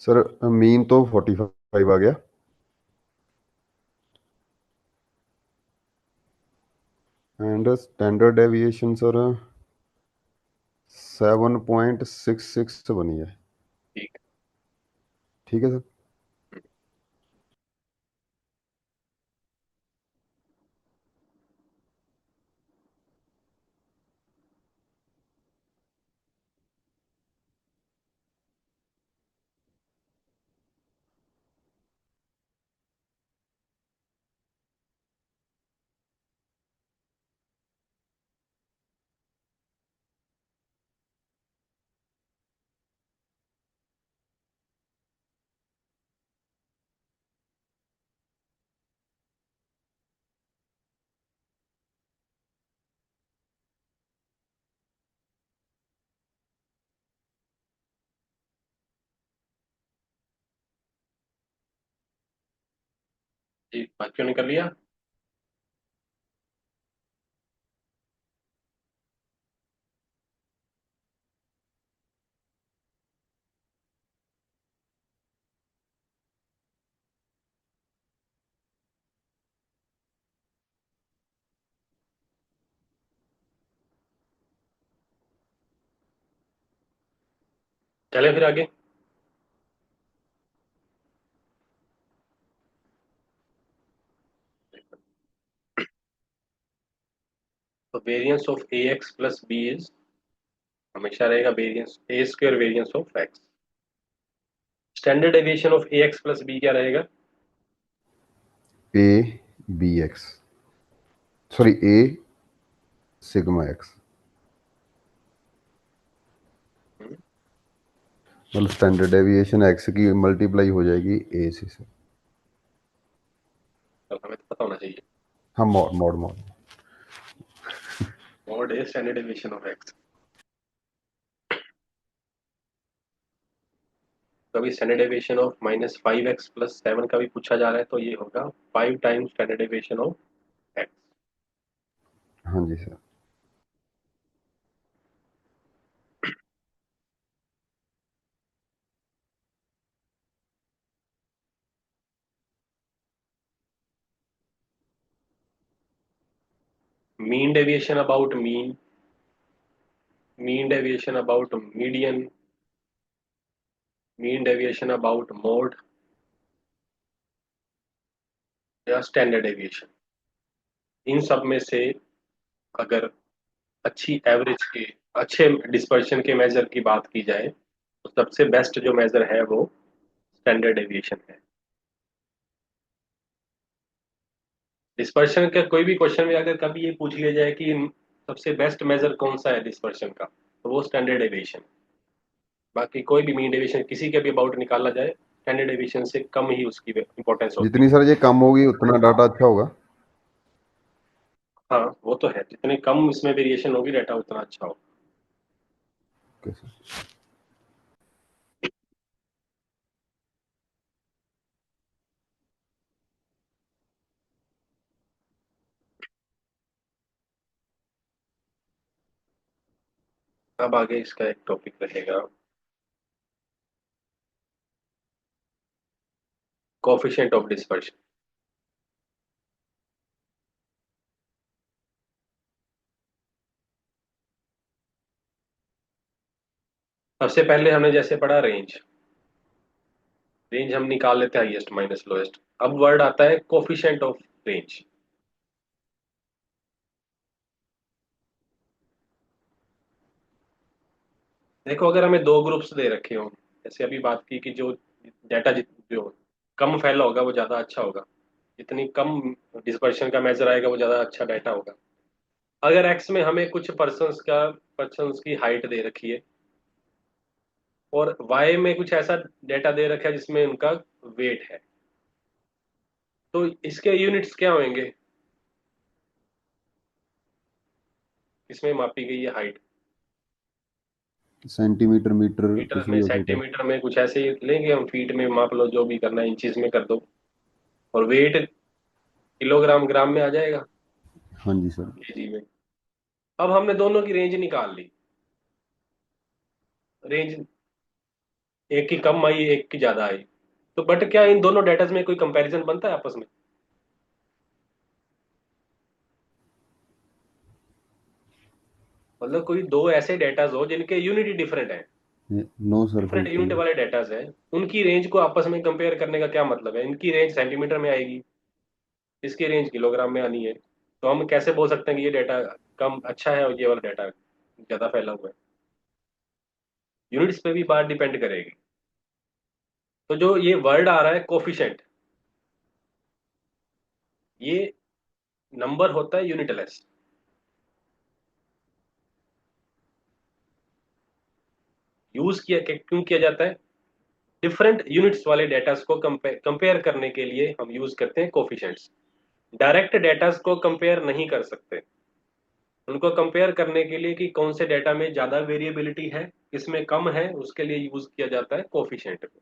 सर मीन तो 45 आ गया, एंड स्टैंडर्ड डेविएशन सर 7.66 बनी है। ठीक है। ठीक है सर। जी, बात क्यों नहीं कर लिया? चलें फिर आगे। तो variance of a x plus b is, हमेशा रहेगा variance a square variance of x. Standard deviation of a x plus b क्या रहेगा? A b x, sorry a sigma x, मतलब स्टैंडर्ड डेविएशन एक्स की मल्टीप्लाई हो जाएगी ए से sir. तो हमें तो पता होना चाहिए। हाँ mod mod mod. Mod a standard deviation of x. कभी स्टैंडर्ड डेविएशन ऑफ -5x+7 का भी पूछा जा रहा है, तो ये होगा 5 times standard deviation of x. हाँ जी sir. Mean deviation about mean, mean deviation about median, mean deviation about mode या स्टैंडर्ड डेविएशन, इन सब में से अगर अच्छी एवरेज के, अच्छे डिस्पर्शन के मेजर की बात की जाए तो सबसे बेस्ट जो मेजर है वो स्टैंडर्ड डेविएशन है। डिस्पर्शन का कोई भी क्वेश्चन में अगर कभी ये पूछ लिया जाए कि सबसे बेस्ट मेजर कौन सा है डिस्पर्शन का, तो वो स्टैंडर्ड डेविएशन। बाकी कोई भी मीन डेविएशन किसी के भी अबाउट निकाला जाए, स्टैंडर्ड डेविएशन से कम ही उसकी इंपॉर्टेंस होती जितनी है। सर ये कम होगी उतना डाटा अच्छा होगा। हाँ, वो तो है, जितनी कम इसमें वेरिएशन होगी डाटा उतना अच्छा होगा। Okay sir. अब आगे इसका एक टॉपिक रहेगा कोफिशिएंट ऑफ डिस्पर्शन। सबसे पहले हमने जैसे पढ़ा रेंज, रेंज हम निकाल लेते हैं हाईएस्ट माइनस लोएस्ट। अब वर्ड आता है कोफिशिएंट ऑफ रेंज। देखो, अगर हमें दो ग्रुप्स दे रखे हो, जैसे अभी बात की कि जो डाटा जो कम फैला होगा वो ज्यादा अच्छा होगा, जितनी कम डिस्पर्शन का मेजर आएगा वो ज्यादा अच्छा डाटा होगा। अगर एक्स में हमें कुछ पर्सन्स की हाइट दे रखी है और वाई में कुछ ऐसा डेटा दे रखा है जिसमें उनका वेट है, तो इसके यूनिट्स क्या होंगे? इसमें मापी गई है हाइट, सेंटीमीटर मीटर मीटर कुछ में, भी हो सकता है। सेंटीमीटर में, कुछ ऐसे ही लेंगे हम, फीट में माप लो, जो भी करना है इंचज में कर दो। और वेट किलोग्राम ग्राम में आ जाएगा, हाँ जी सर। केजी में। अब हमने दोनों की रेंज निकाल ली। रेंज एक की कम आई, एक की ज्यादा आई। तो बट क्या इन दोनों डेटाज में कोई कंपैरिजन बनता है आपस में? मतलब कोई दो ऐसे डेटाज हो जिनके यूनिट ही डिफरेंट है, नो सर, डिफरेंट बिल्कुल यूनिट नहीं। वाले डेटाज हैं, उनकी रेंज को आपस में कंपेयर करने का क्या मतलब है? इनकी रेंज सेंटीमीटर में आएगी, इसकी रेंज किलोग्राम में आनी है। तो हम कैसे बोल सकते हैं कि ये डेटा कम अच्छा है और ये वाला डेटा ज्यादा फैला हुआ है? यूनिट्स पे भी बात डिपेंड करेगी। तो जो ये वर्ड आ रहा है कोफिशिएंट, ये नंबर होता है यूनिटलेस। यूज किया क्यों किया जाता है? डिफरेंट यूनिट्स वाले डेटा को कंपेयर करने के लिए हम यूज करते हैं कोफिशिएंट्स। डायरेक्ट डेटा को कंपेयर नहीं कर सकते, उनको कंपेयर करने के लिए कि कौन से डेटा में ज्यादा वेरिएबिलिटी है, किसमें कम है, उसके लिए यूज किया जाता है कोफिशिएंट को।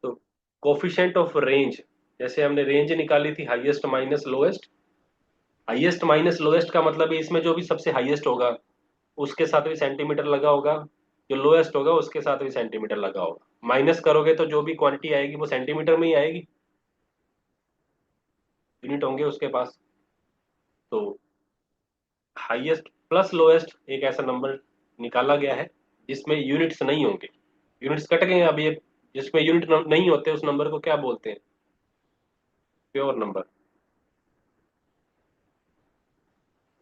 तो कोफिशिएंट ऑफ रेंज, जैसे हमने रेंज निकाली थी highest minus lowest. Highest minus lowest का मतलब है इसमें जो भी सबसे हाईएस्ट होगा उसके साथ भी सेंटीमीटर लगा होगा, जो लोएस्ट होगा उसके साथ भी सेंटीमीटर लगा होगा। माइनस करोगे तो जो भी क्वांटिटी आएगी वो सेंटीमीटर में ही आएगी, यूनिट होंगे उसके पास। तो हाईएस्ट प्लस लोएस्ट एक ऐसा नंबर निकाला गया है जिसमें यूनिट्स नहीं होंगे, यूनिट्स कट गए हैं अब ये। जिसमें यूनिट नहीं होते उस नंबर को क्या बोलते हैं? Pure number.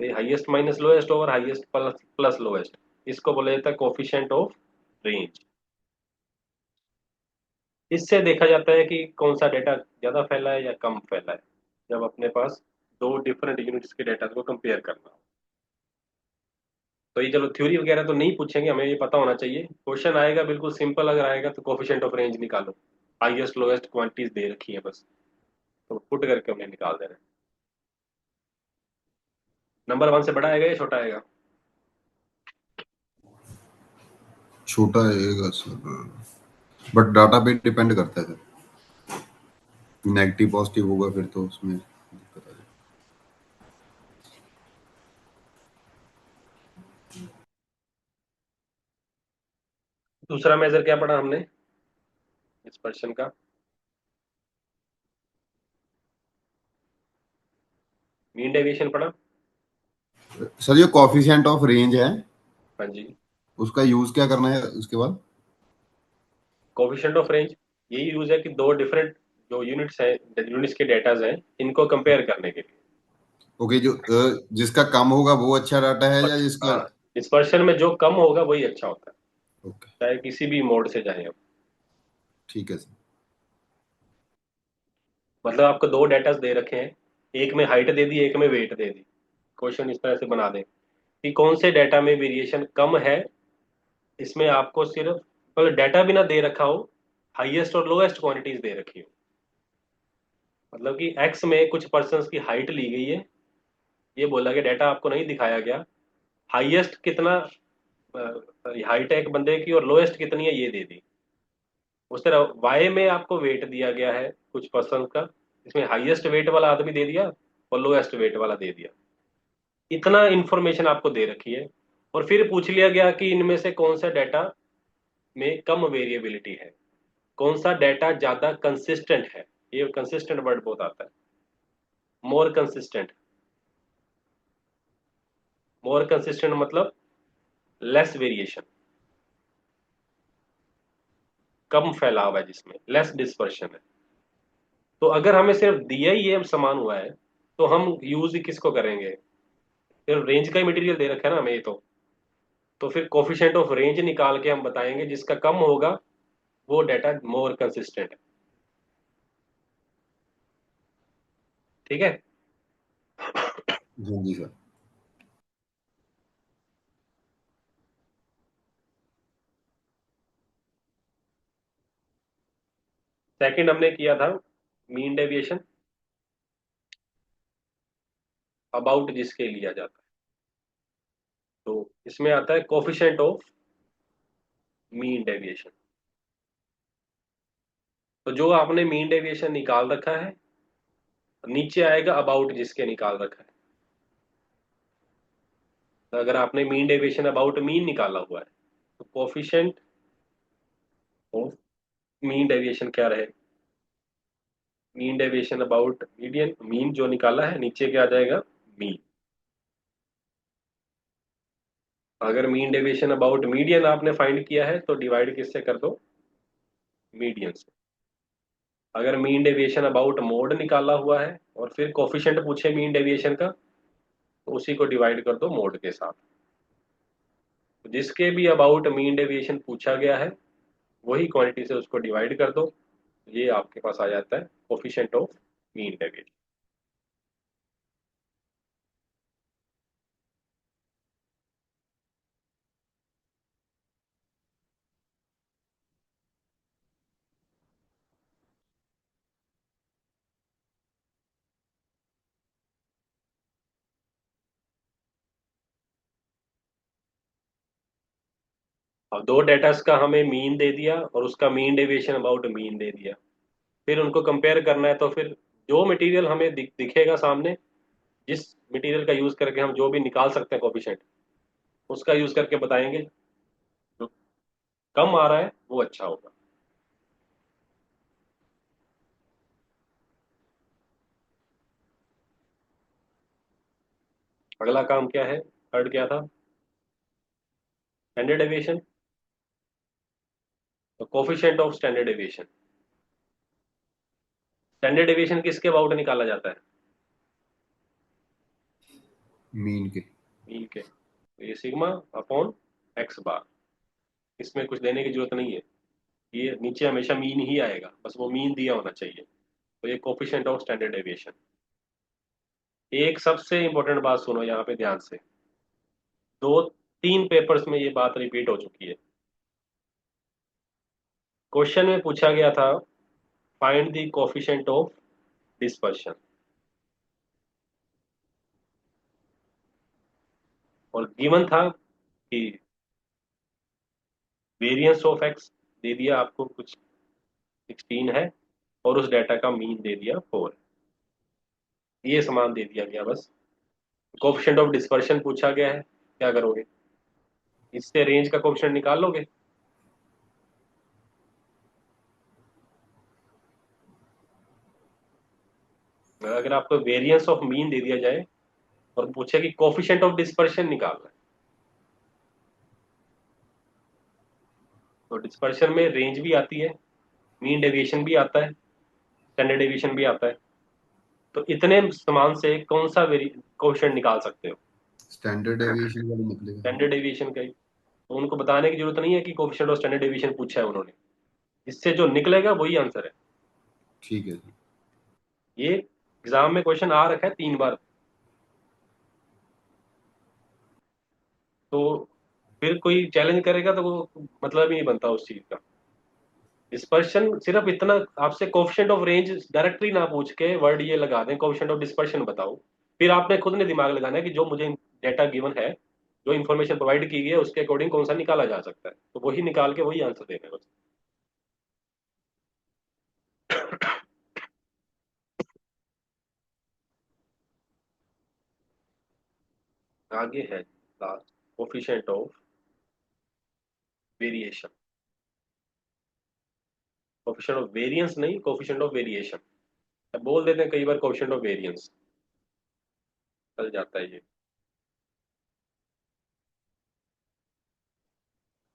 Highest minus lowest और हाईएस्ट प्लस प्लस लोएस्ट, इसको बोला जाता है कोफिशिएंट ऑफ रेंज। इससे देखा जाता है कि कौन सा डेटा ज्यादा फैला है या कम फैला है, जब अपने पास दो डिफरेंट यूनिट्स के डेटा को कंपेयर करना हो। तो ये चलो थ्योरी वगैरह तो नहीं पूछेंगे, हमें ये पता होना चाहिए। क्वेश्चन आएगा बिल्कुल सिंपल, अगर आएगा तो कोफिशिएंट ऑफ रेंज निकालो, हाईएस्ट लोएस्ट क्वांटिटीज दे रखी है बस, तो पुट करके हमने निकाल देना है। नंबर वन से बड़ा आएगा या छोटा आएगा? छोटा आएगा सर, बट डाटा पे डिपेंड करता है सर। नेगेटिव पॉजिटिव होगा फिर तो उसमें दिक्कत आ दूसरा मेजर क्या पढ़ा हमने इस क्वेश्चन का? मीन डेविएशन पढ़ा। जाएगा सर। ये कॉफिशिएंट ऑफ रेंज है, हाँ जी। उसका यूज क्या करना है उसके बाद? कोफिशिएंट ऑफ रेंज यही यूज है कि दो डिफरेंट जो यूनिट्स हैं, यूनिट्स के डेटाज हैं, इनको कंपेयर करने के लिए। ओके, जो जिसका कम होगा वो अच्छा डाटा है या जिसका? हाँ, इस क्वेश्चन में जो कम होगा वही अच्छा होता है, ओके, चाहे किसी भी मोड से जाए हम। ठीक है सर। मतलब आपको दो डेटास दे रखे हैं, एक में हाइट दे दी, एक में वेट दे दी। क्वेश्चन इस तरह से बना दें कि कौन से डेटा में वेरिएशन कम है। इसमें आपको सिर्फ मतलब डेटा भी ना दे रखा हो, हाईएस्ट और लोएस्ट क्वांटिटीज दे रखी हो। मतलब कि एक्स में कुछ पर्सन्स की हाइट ली गई है, ये बोला कि डेटा आपको नहीं दिखाया गया, हाईएस्ट कितना हाइट है एक बंदे की और लोएस्ट कितनी है ये दे दी। उस तरह वाई में आपको वेट दिया गया है कुछ पर्सन का, इसमें हाईएस्ट वेट वाला आदमी दे दिया और लोएस्ट वेट वाला दे दिया। इतना इंफॉर्मेशन आपको दे रखी है, और फिर पूछ लिया गया कि इनमें से कौन सा डेटा में कम वेरिएबिलिटी है, कौन सा डेटा ज्यादा कंसिस्टेंट है। ये कंसिस्टेंट वर्ड बहुत आता है, मोर कंसिस्टेंट। मोर कंसिस्टेंट मतलब लेस वेरिएशन, कम फैलाव है जिसमें लेस डिस्पर्शन है। तो अगर हमें सिर्फ दिया ही ये समान हुआ है तो हम यूज किसको करेंगे? सिर्फ रेंज का ही मटेरियल दे रखा है ना हमें ये तो फिर कोफिशिएंट ऑफ रेंज निकाल के हम बताएंगे जिसका कम होगा वो डाटा मोर कंसिस्टेंट है। ठीक है। हाँ जी सर। सेकंड हमने किया था मीन डेविएशन, अबाउट जिसके लिया जाता है। तो इसमें आता है कोफिशिएंट ऑफ मीन डेविएशन। तो जो आपने मीन डेविएशन निकाल रखा है, नीचे आएगा अबाउट जिसके निकाल रखा है। तो अगर आपने मीन डेविएशन अबाउट मीन निकाला हुआ है तो कोफिशिएंट ऑफ मीन डेविएशन क्या रहे? Mean deviation about median, mean जो निकाला है नीचे क्या आ जाएगा? मीन। अगर मीन डेविएशन अबाउट मीडियन आपने फाइंड किया है तो डिवाइड किससे कर दो? मीडियन से। अगर मीन डेविएशन अबाउट मोड निकाला हुआ है और फिर कोफिशिएंट पूछे मीन डेविएशन का, तो उसी को डिवाइड कर दो मोड के साथ। तो जिसके भी अबाउट मीन डेविएशन पूछा गया है वही क्वांटिटी से उसको डिवाइड कर दो, ये आपके पास आ जाता है कोफिशिएंट ऑफ मीन डेविएशन। अब दो डेटास का हमें मीन दे दिया और उसका mean deviation about mean they दिया, फिर उनको कंपेयर करना है। तो फिर जो मटेरियल हमें दिखेगा सामने, जिस मटेरियल का यूज करके हम जो भी निकाल सकते हैं कोफिशिएंट, उसका यूज करके बताएंगे। जो कम आ रहा है वो अच्छा होगा। अगला काम क्या है? थर्ड क्या था? Standard deviation. तो coefficient of standard deviation, standard deviation किसके अबाउट निकाला जाता है? मीन के। मीन के। तो ये सिग्मा अपॉन एक्स बार, इसमें कुछ देने की जरूरत नहीं है, ये नीचे हमेशा मीन ही आएगा, बस वो मीन दिया होना चाहिए। तो ये कोफिशिएंट ऑफ स्टैंडर्ड डेविएशन। एक सबसे इंपॉर्टेंट बात सुनो यहाँ पे ध्यान से, दो तीन पेपर्स में ये बात रिपीट हो चुकी है। क्वेश्चन में पूछा गया था find the coefficient of dispersion, और गिवन था कि वेरिएंस ऑफ एक्स दे दिया आपको कुछ 16 है, और उस डाटा का मीन दे दिया 4। ये समान दे दिया गया बस। कोफिशिएंट ऑफ डिस्पर्शन पूछा गया है, क्या करोगे? इससे रेंज का कोफिशिएंट निकाल लोगे? अगर आपको वेरिएंस ऑफ मीन दे दिया जाए और पूछे कि कोफिशिएंट ऑफ डिस्पर्शन निकालना है, तो डिस्पर्शन में रेंज भी आती है, मीन डेविएशन भी आता है, स्टैंडर्ड डेविएशन भी आता है। तो इतने समान से कौन सा वेरी कोफिशिएंट निकाल सकते हो? स्टैंडर्ड डेविएशन वाला निकलेगा। स्टैंडर्ड डेविएशन का ही। तो उनको बताने की जरूरत नहीं है कि कोफिशिएंट ऑफ स्टैंडर्ड डेविएशन पूछा है उन्होंने, इससे जो निकलेगा वही आंसर है। ठीक है सर। ये एग्जाम में क्वेश्चन आ रखा है 3 बार। तो फिर कोई चैलेंज करेगा तो वो मतलब ही नहीं बनता उस चीज का। डिस्पर्शन सिर्फ इतना, आपसे कोफिशिएंट ऑफ रेंज डायरेक्टली ना पूछ के वर्ड ये लगा दें कोफिशिएंट ऑफ डिस्पर्शन बताओ, फिर आपने खुद ने दिमाग लगाना है कि जो मुझे डेटा गिवन है, जो इन्फॉर्मेशन प्रोवाइड की गई है उसके अकॉर्डिंग कौन सा निकाला जा सकता है, तो वही निकाल के वही आंसर देना है बस। आगे है last, coefficient of variation. Coefficient of variance नहीं, कोफिशिएंट ऑफ वेरिएशन। बोल देते हैं कई बार कोफिशिएंट ऑफ वेरिएंस, चल जाता है ये।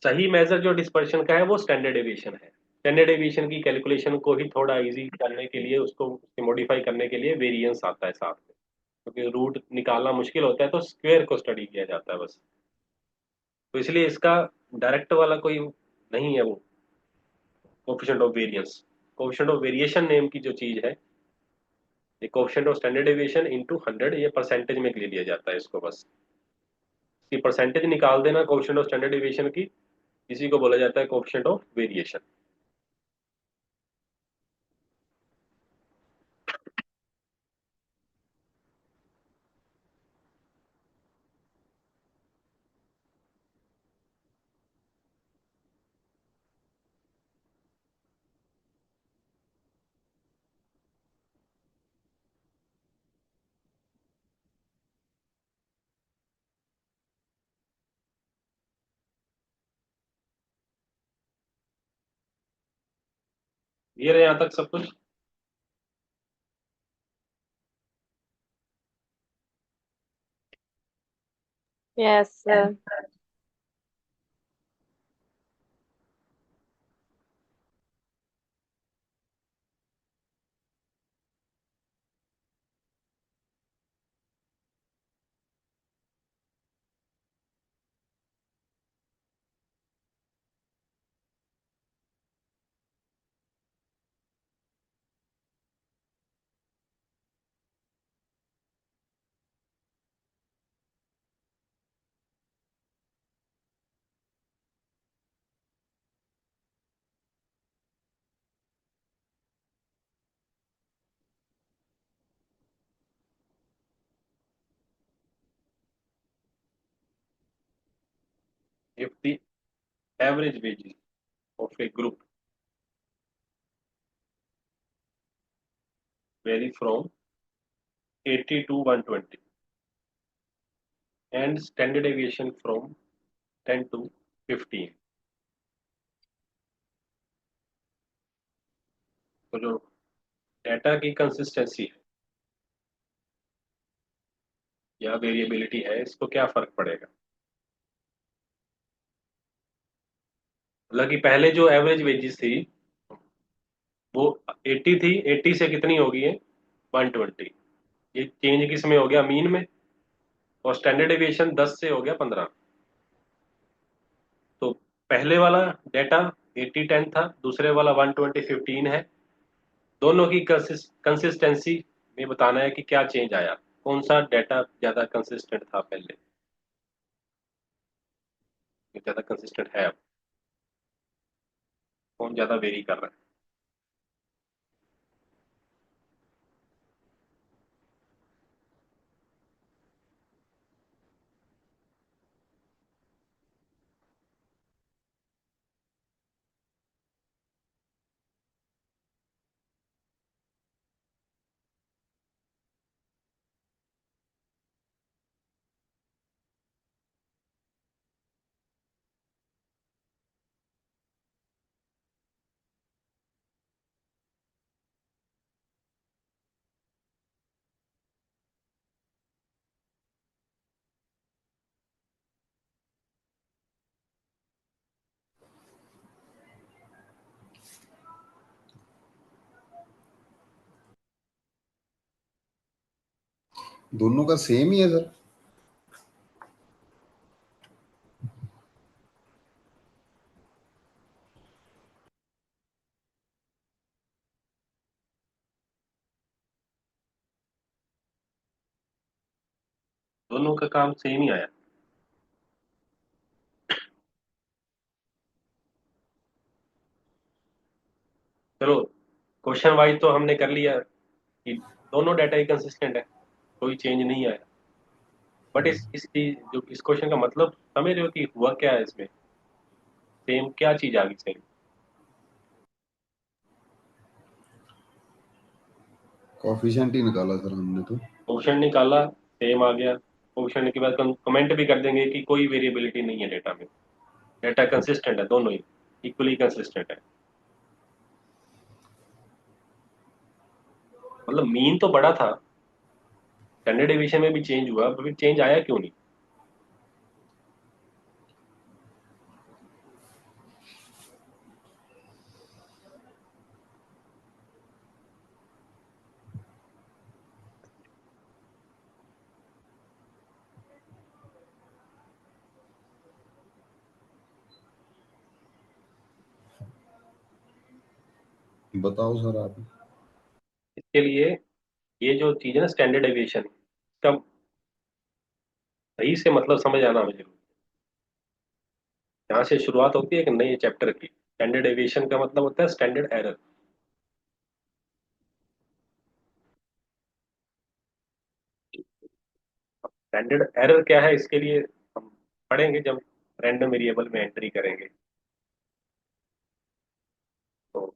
सही मेजर जो डिस्पर्शन का है वो स्टैंडर्ड डेविएशन है। स्टैंडर्ड डेविएशन की कैलकुलेशन को ही थोड़ा इजी करने के लिए, उसको मॉडिफाई करने के लिए वेरिएंस आता है साथ में, क्योंकि रूट निकालना मुश्किल होता है तो स्क्वायर को स्टडी किया जाता है बस। तो इसलिए इसका डायरेक्ट वाला कोई नहीं है वो coefficient of variance. Coefficient of variation name की जो चीज है, ये coefficient of standard deviation into 100, ये परसेंटेज में ले लिया जाता है इसको बस। इसकी परसेंटेज निकाल देना कोफिशिएंट ऑफ स्टैंडर्ड डेविएशन की, इसी को बोला जाता है कोफिशिएंट ऑफ वेरिएशन। ये रहे यहाँ तक सब कुछ। Yes sir. If the average wages of a group vary from 80 to 120 and standard deviation from 10 to 15, तो जो डेटा की कंसिस्टेंसी है या वेरिएबिलिटी है, इसको क्या फर्क पड़ेगा? हालांकि पहले जो एवरेज वेजेस थी वो 80 थी, 80 से कितनी हो गई है? 120। ये चेंज किस में हो गया? मीन में। और स्टैंडर्ड डेविएशन 10 से हो गया 15। तो पहले वाला डेटा 80 10 था, दूसरे वाला 120 15 है। दोनों की कंसिस्टेंसी में बताना है कि क्या चेंज आया, कौन सा डेटा ज्यादा कंसिस्टेंट था पहले, ज्यादा कंसिस्टेंट है अब, कौन ज्यादा वेरी कर रहा है। दोनों का सेम ही है सर। दोनों का काम सेम ही आया। चलो, क्वेश्चन वाइज तो हमने कर लिया कि दोनों डाटा ही कंसिस्टेंट है, कोई चेंज नहीं आया। बट जो इस क्वेश्चन का मतलब समझ रहे हो कि हुआ क्या है इसमें? सेम क्या चीज आ गई सेम? कॉफिशिएंट ही निकाला सर हमने तो। ऑप्शन निकाला, सेम आ गया। ऑप्शन के बाद कमेंट भी कर देंगे कि कोई वेरिएबिलिटी नहीं है डेटा में, डेटा कंसिस्टेंट है, दोनों ही इक्वली कंसिस्टेंट है। मतलब मीन तो बड़ा था, स्टैंडर्ड डेविएशन में भी चेंज हुआ, फिर चेंज आया क्यों नहीं? बताओ सर आप। इसके लिए ये जो चीज है ना स्टैंडर्ड डेविएशन, इसका सही से मतलब समझ आना हमें जरूरी है। यहाँ से शुरुआत होती है एक नए चैप्टर की। स्टैंडर्ड डेविएशन का मतलब होता है स्टैंडर्ड एरर। स्टैंडर्ड एरर क्या है, इसके लिए हम पढ़ेंगे जब रैंडम वेरिएबल में एंट्री करेंगे, तो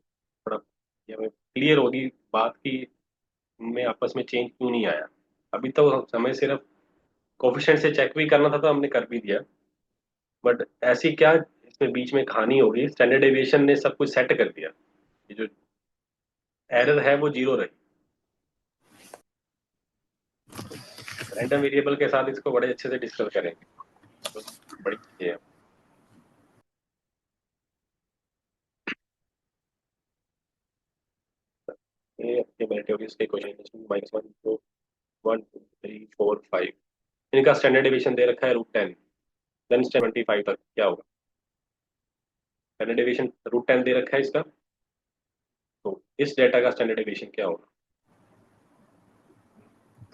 थोड़ा ये हमें क्लियर होगी बात की उनमें आपस में चेंज क्यों नहीं आया। अभी तो हमें सिर्फ कोफिशिएंट से चेक भी करना था तो हमने कर भी दिया। बट ऐसी क्या इसमें बीच में कहानी होगी, स्टैंडर्ड डेविएशन ने सब कुछ सेट कर दिया। ये जो एरर है वो जीरो रही। रैंडम वेरिएबल के साथ इसको बड़े अच्छे से डिस्कस करेंगे, तो बड़ी चीजें हैं। ये अपने बैठे होगी इसके क्वेश्चन -1 2 1 2 3 4 5। इनका स्टैंडर्ड डिवीजन दे रखा है √10, देन 75 तक क्या होगा? स्टैंडर्ड डिवीजन √10 दे रखा है इसका, तो इस डेटा का स्टैंडर्ड डिवीजन क्या होगा?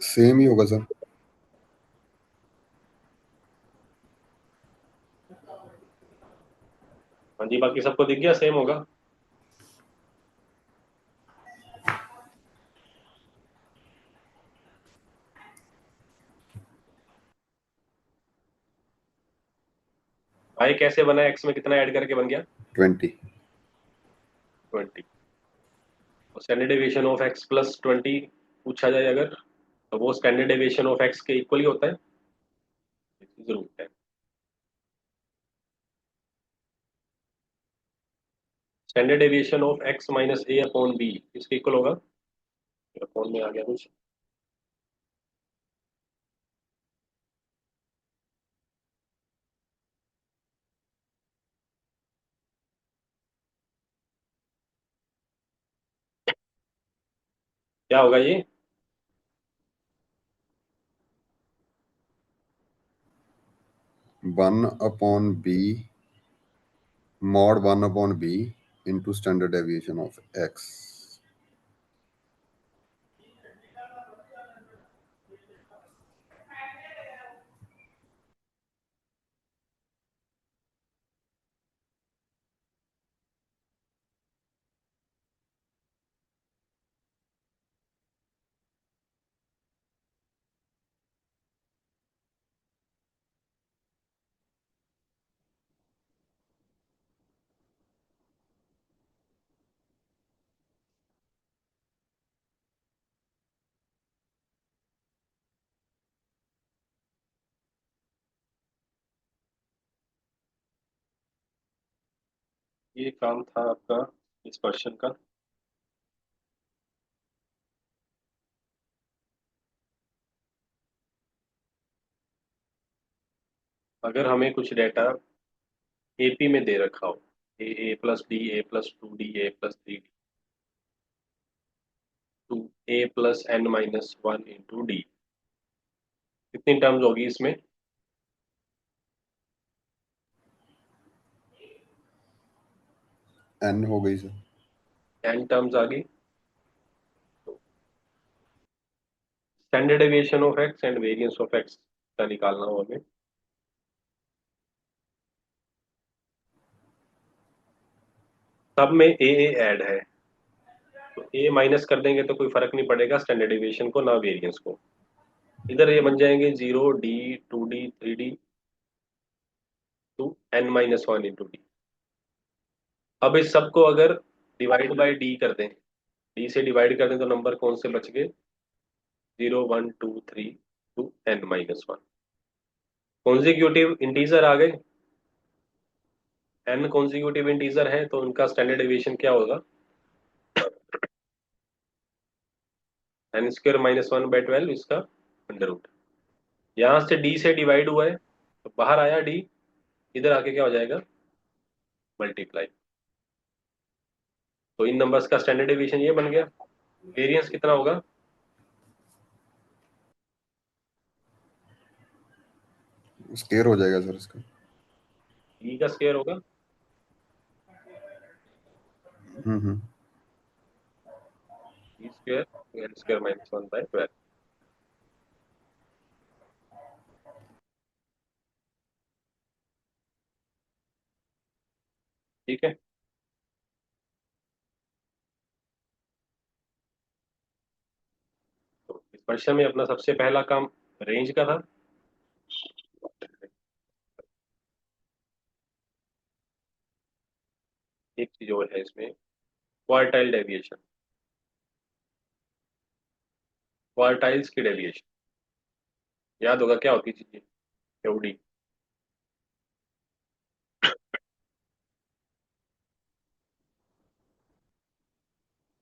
सेम ही होगा सर। हाँ जी, बाकी सबको दिख गया सेम होगा। y कैसे बना? x में कितना ऐड करके बन गया? 20। 20। Standard deviation of x plus 20 पूछा जाए अगर, तो वो स्टैंडर्ड डेविएशन ऑफ x के इक्वल ही होता है। जरूर है। Standard deviation of x minus a upon b किसके इक्वल होगा? अपॉन में आ गया कुछ। क्या होगा ये? 1/b mod 1/b into standard deviation of x। ये काम था आपका इस क्वेश्चन का। अगर हमें कुछ डेटा एपी में दे रखा हो, a plus d, a plus 2 d, a plus 3 d, two a plus n-1 into d, कितनी टर्म्स होगी इसमें? n हो गई सर। n टर्म्स आ गई। Standard deviation of x and variance of x का निकालना हो हमें। सब में ए ऐड है, तो ए माइनस कर देंगे तो कोई फर्क नहीं पड़ेगा स्टैंडर्ड डेविएशन को ना वेरिएंस को। इधर ये बन जाएंगे 0 d, 2 d, 3 d, two n-1 into d. अब इस सबको अगर डिवाइड बाय डी कर दें, डी से डिवाइड कर दें, तो नंबर कौन से बच गए? 0 1 2 3 टू n-1। कॉन्जिक्यूटिव इंटीजर आ गए। n कॉन्जिक्यूटिव इंटीजर है तो उनका स्टैंडर्ड डेविएशन क्या होगा? n² - 1/12 इसका अंडर रूट। यहां से d से डिवाइड हुआ है तो बाहर आया d, इधर आके क्या हो जाएगा? मल्टीप्लाई। तो इन नंबर्स का स्टैंडर्ड डेविएशन ये बन गया। वेरिएंस कितना होगा? स्केयर हो जाएगा सर इसका। d का स्क्वायर होगा। हम्म। d² n² - 1/12। ठीक है। तो इस क्वेश्चन में अपना सबसे पहला काम रेंज का था। एक चीज और है इसमें, क्वार्टाइल डेविएशन, क्वार्टाइल्स की डेविएशन याद होगा क्या होती चीज? क्यूडी।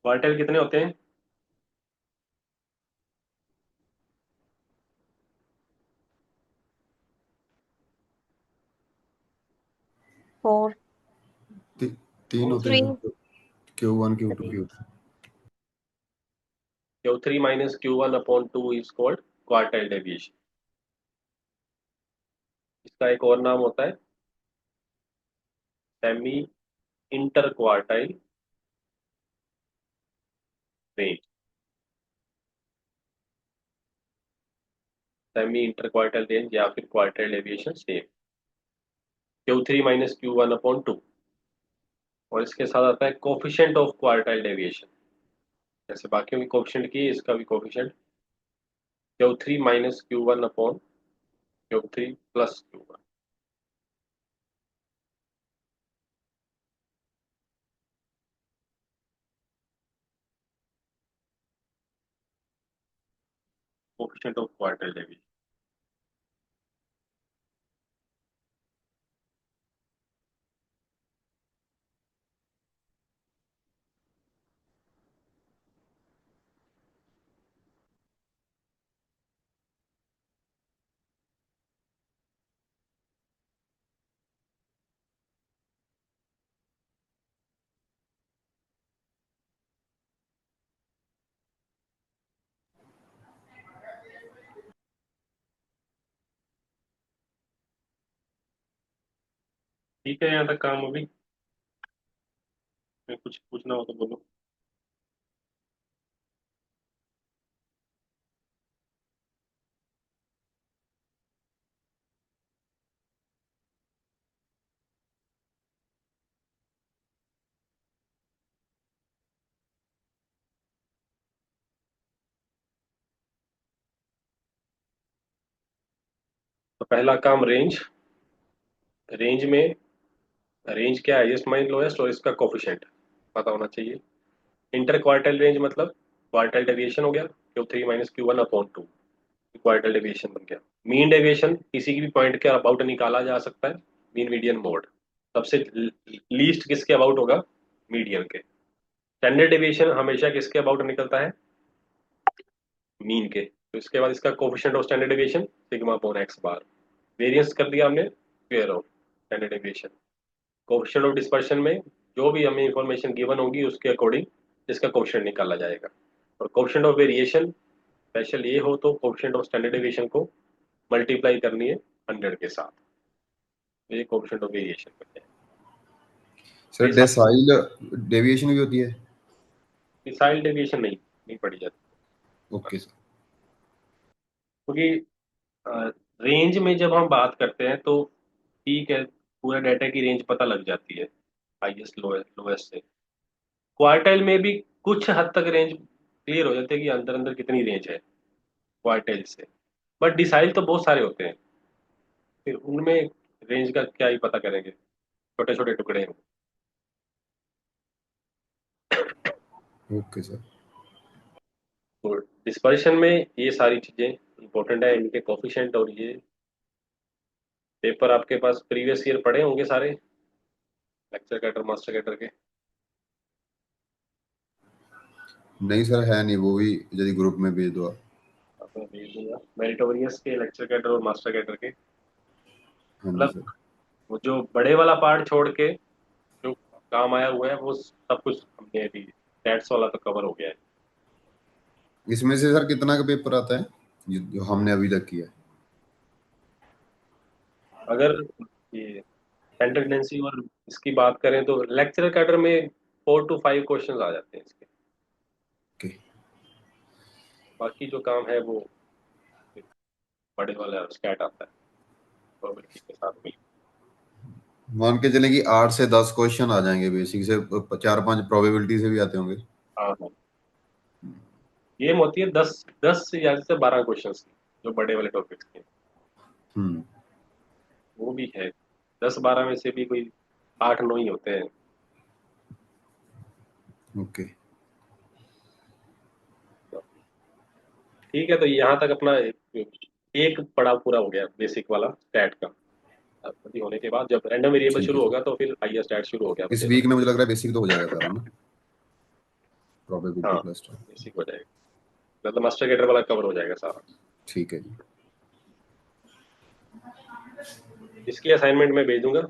क्वार्टाइल कितने होते हैं? 4, तीन होते 3, हैं, Q1 Q2 3। Q3। Q3 minus Q1 upon 2 is called quartile deviation. इसका एक और नाम होता है semi inter quartile range. Semi inter quartile range या फिर quartile deviation same. Q3 minus Q1 upon 2, और इसके साथ आता है कोफिशिएंट ऑफ क्वार्टाइल डेविएशन। जैसे बाकियों की कोफिशिएंट की, इसका भी coefficient Q3 minus Q1 upon Q3 plus Q1। Coefficient of quartile deviation. ठीक है, यहाँ तक काम अभी कुछ पूछना हो तो बोलो। तो पहला काम रेंज। रेंज में रेंज क्या है? हाईएस्ट माइनस लोएस्ट और इसका कोफिशिएंट पता होना चाहिए। इंटर क्वार्टाइल रेंज मतलब क्वार्टाइल डेविएशन हो गया Q3 minus Q1 upon 2, quartile deviation बन गया। मीन डेविएशन किसी की भी पॉइंट के अबाउट निकाला जा सकता है, मीन मीडियन मोड। सबसे लीस्ट किसके अबाउट होगा? मीडियन के। स्टैंडर्ड डेविएशन हमेशा किसके अबाउट निकलता है? मीन के। तो इसके बाद इसका coefficient of standard deviation sigma upon x bar. Variance कर दिया हमने square of standard deviation. Coefficient of dispersion में जो भी हमें इंफॉर्मेशन गिवन होगी उसके अकॉर्डिंग इसका कोफिशिएंट निकाला जाएगा। और कोफिशिएंट ऑफ वेरिएशन स्पेशल ये हो तो कोफिशिएंट ऑफ स्टैंडर्ड डेविएशन को मल्टीप्लाई करनी है 100 के साथ। तो ये कोफिशिएंट ऑफ वेरिएशन करते हैं। सर डेसाइल डेविएशन भी होती है? मिसाइल डेविएशन नहीं पड़ी जाती, ओके सर। क्योंकि रेंज में जब हम बात करते हैं तो ठीक है, पूरा डाटा की रेंज पता लग जाती है हाईएस्ट लोएस्ट से। क्वार्टाइल में भी कुछ हद तक रेंज क्लियर हो जाती है कि अंदर अंदर कितनी रेंज है क्वार्टाइल से। बट डिसाइल तो बहुत सारे होते हैं, फिर उनमें रेंज का क्या ही पता करेंगे, छोटे छोटे टुकड़े हैं। Okay sir. तो डिस्पर्शन में ये सारी चीजें इंपॉर्टेंट है, इनके कोफिशिएंट। और ये पेपर आपके पास प्रीवियस ईयर पढ़े होंगे सारे, लेक्चर कैटर मास्टर कैटर के। नहीं सर है नहीं, वो भी यदि ग्रुप में भेज दो आप। आपको भेज दूंगा मेरिटोरियस के, लेक्चर कैटर और मास्टर कैटर के। हाँ जी मतलब सर। वो जो बड़े वाला पार्ट छोड़ के जो काम आया हुआ है वो सब कुछ हमने अभी स्टैट्स वाला तो कवर हो गया है। इसमें से सर कितना का पेपर आता है जो हमने अभी तक किया है? अगर ये टेंडेंसी और इसकी बात करें तो लेक्चर कैडर में 4 to 5 क्वेश्चंस आ जाते हैं इसके। ओके। बाकी जो काम है वो बड़े वाला स्टैट आता है प्रोबेबिलिटी के साथ में। मान के चलें कि 8 से 10 क्वेश्चन आ जाएंगे बेसिक से, 4-5 प्रोबेबिलिटी से भी आते होंगे। हाँ हाँ, गेम होती है 10 से ज्यादा से 12 क्वेश्चंस की, जो बड़े वाले टॉपिक्स के हम्म। वो भी है। 10-12 में से भी कोई 8-9 ही होते हैं। ओके। ठीक है, तो यहाँ तक अपना एक पड़ाव पूरा हो गया बेसिक वाला स्टैट का। अब होने के बाद जब रैंडम वेरिएबल ठीक है शुरू सर। होगा तो फिर हाईएस्ट स्टैट शुरू हो गया इस अपने वीक में मुझे लग रहा है बेसिक तो हो जाएगा सारा ना? प्रोबेबिलिटी हाँ प्लस टाइम। बेसिक हो जाएगा, मतलब मास्टर गेटर वाला कवर हो जाएगा सारा। ठीक है जी। इसकी असाइनमेंट मैं भेज दूंगा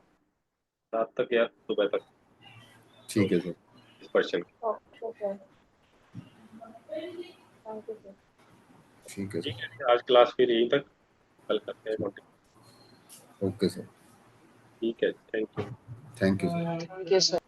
7 तक या सुबह तक, तो ठीक है सर। इस क्वेश्चन की। Okay sir, thank you sir. ठीक है ठीक सर। है, आज क्लास फिर यहीं तक, कल करते हैं कंटिन्यू। Okay sir. ठीक है, thank you. Thank you sir. Thank you sir.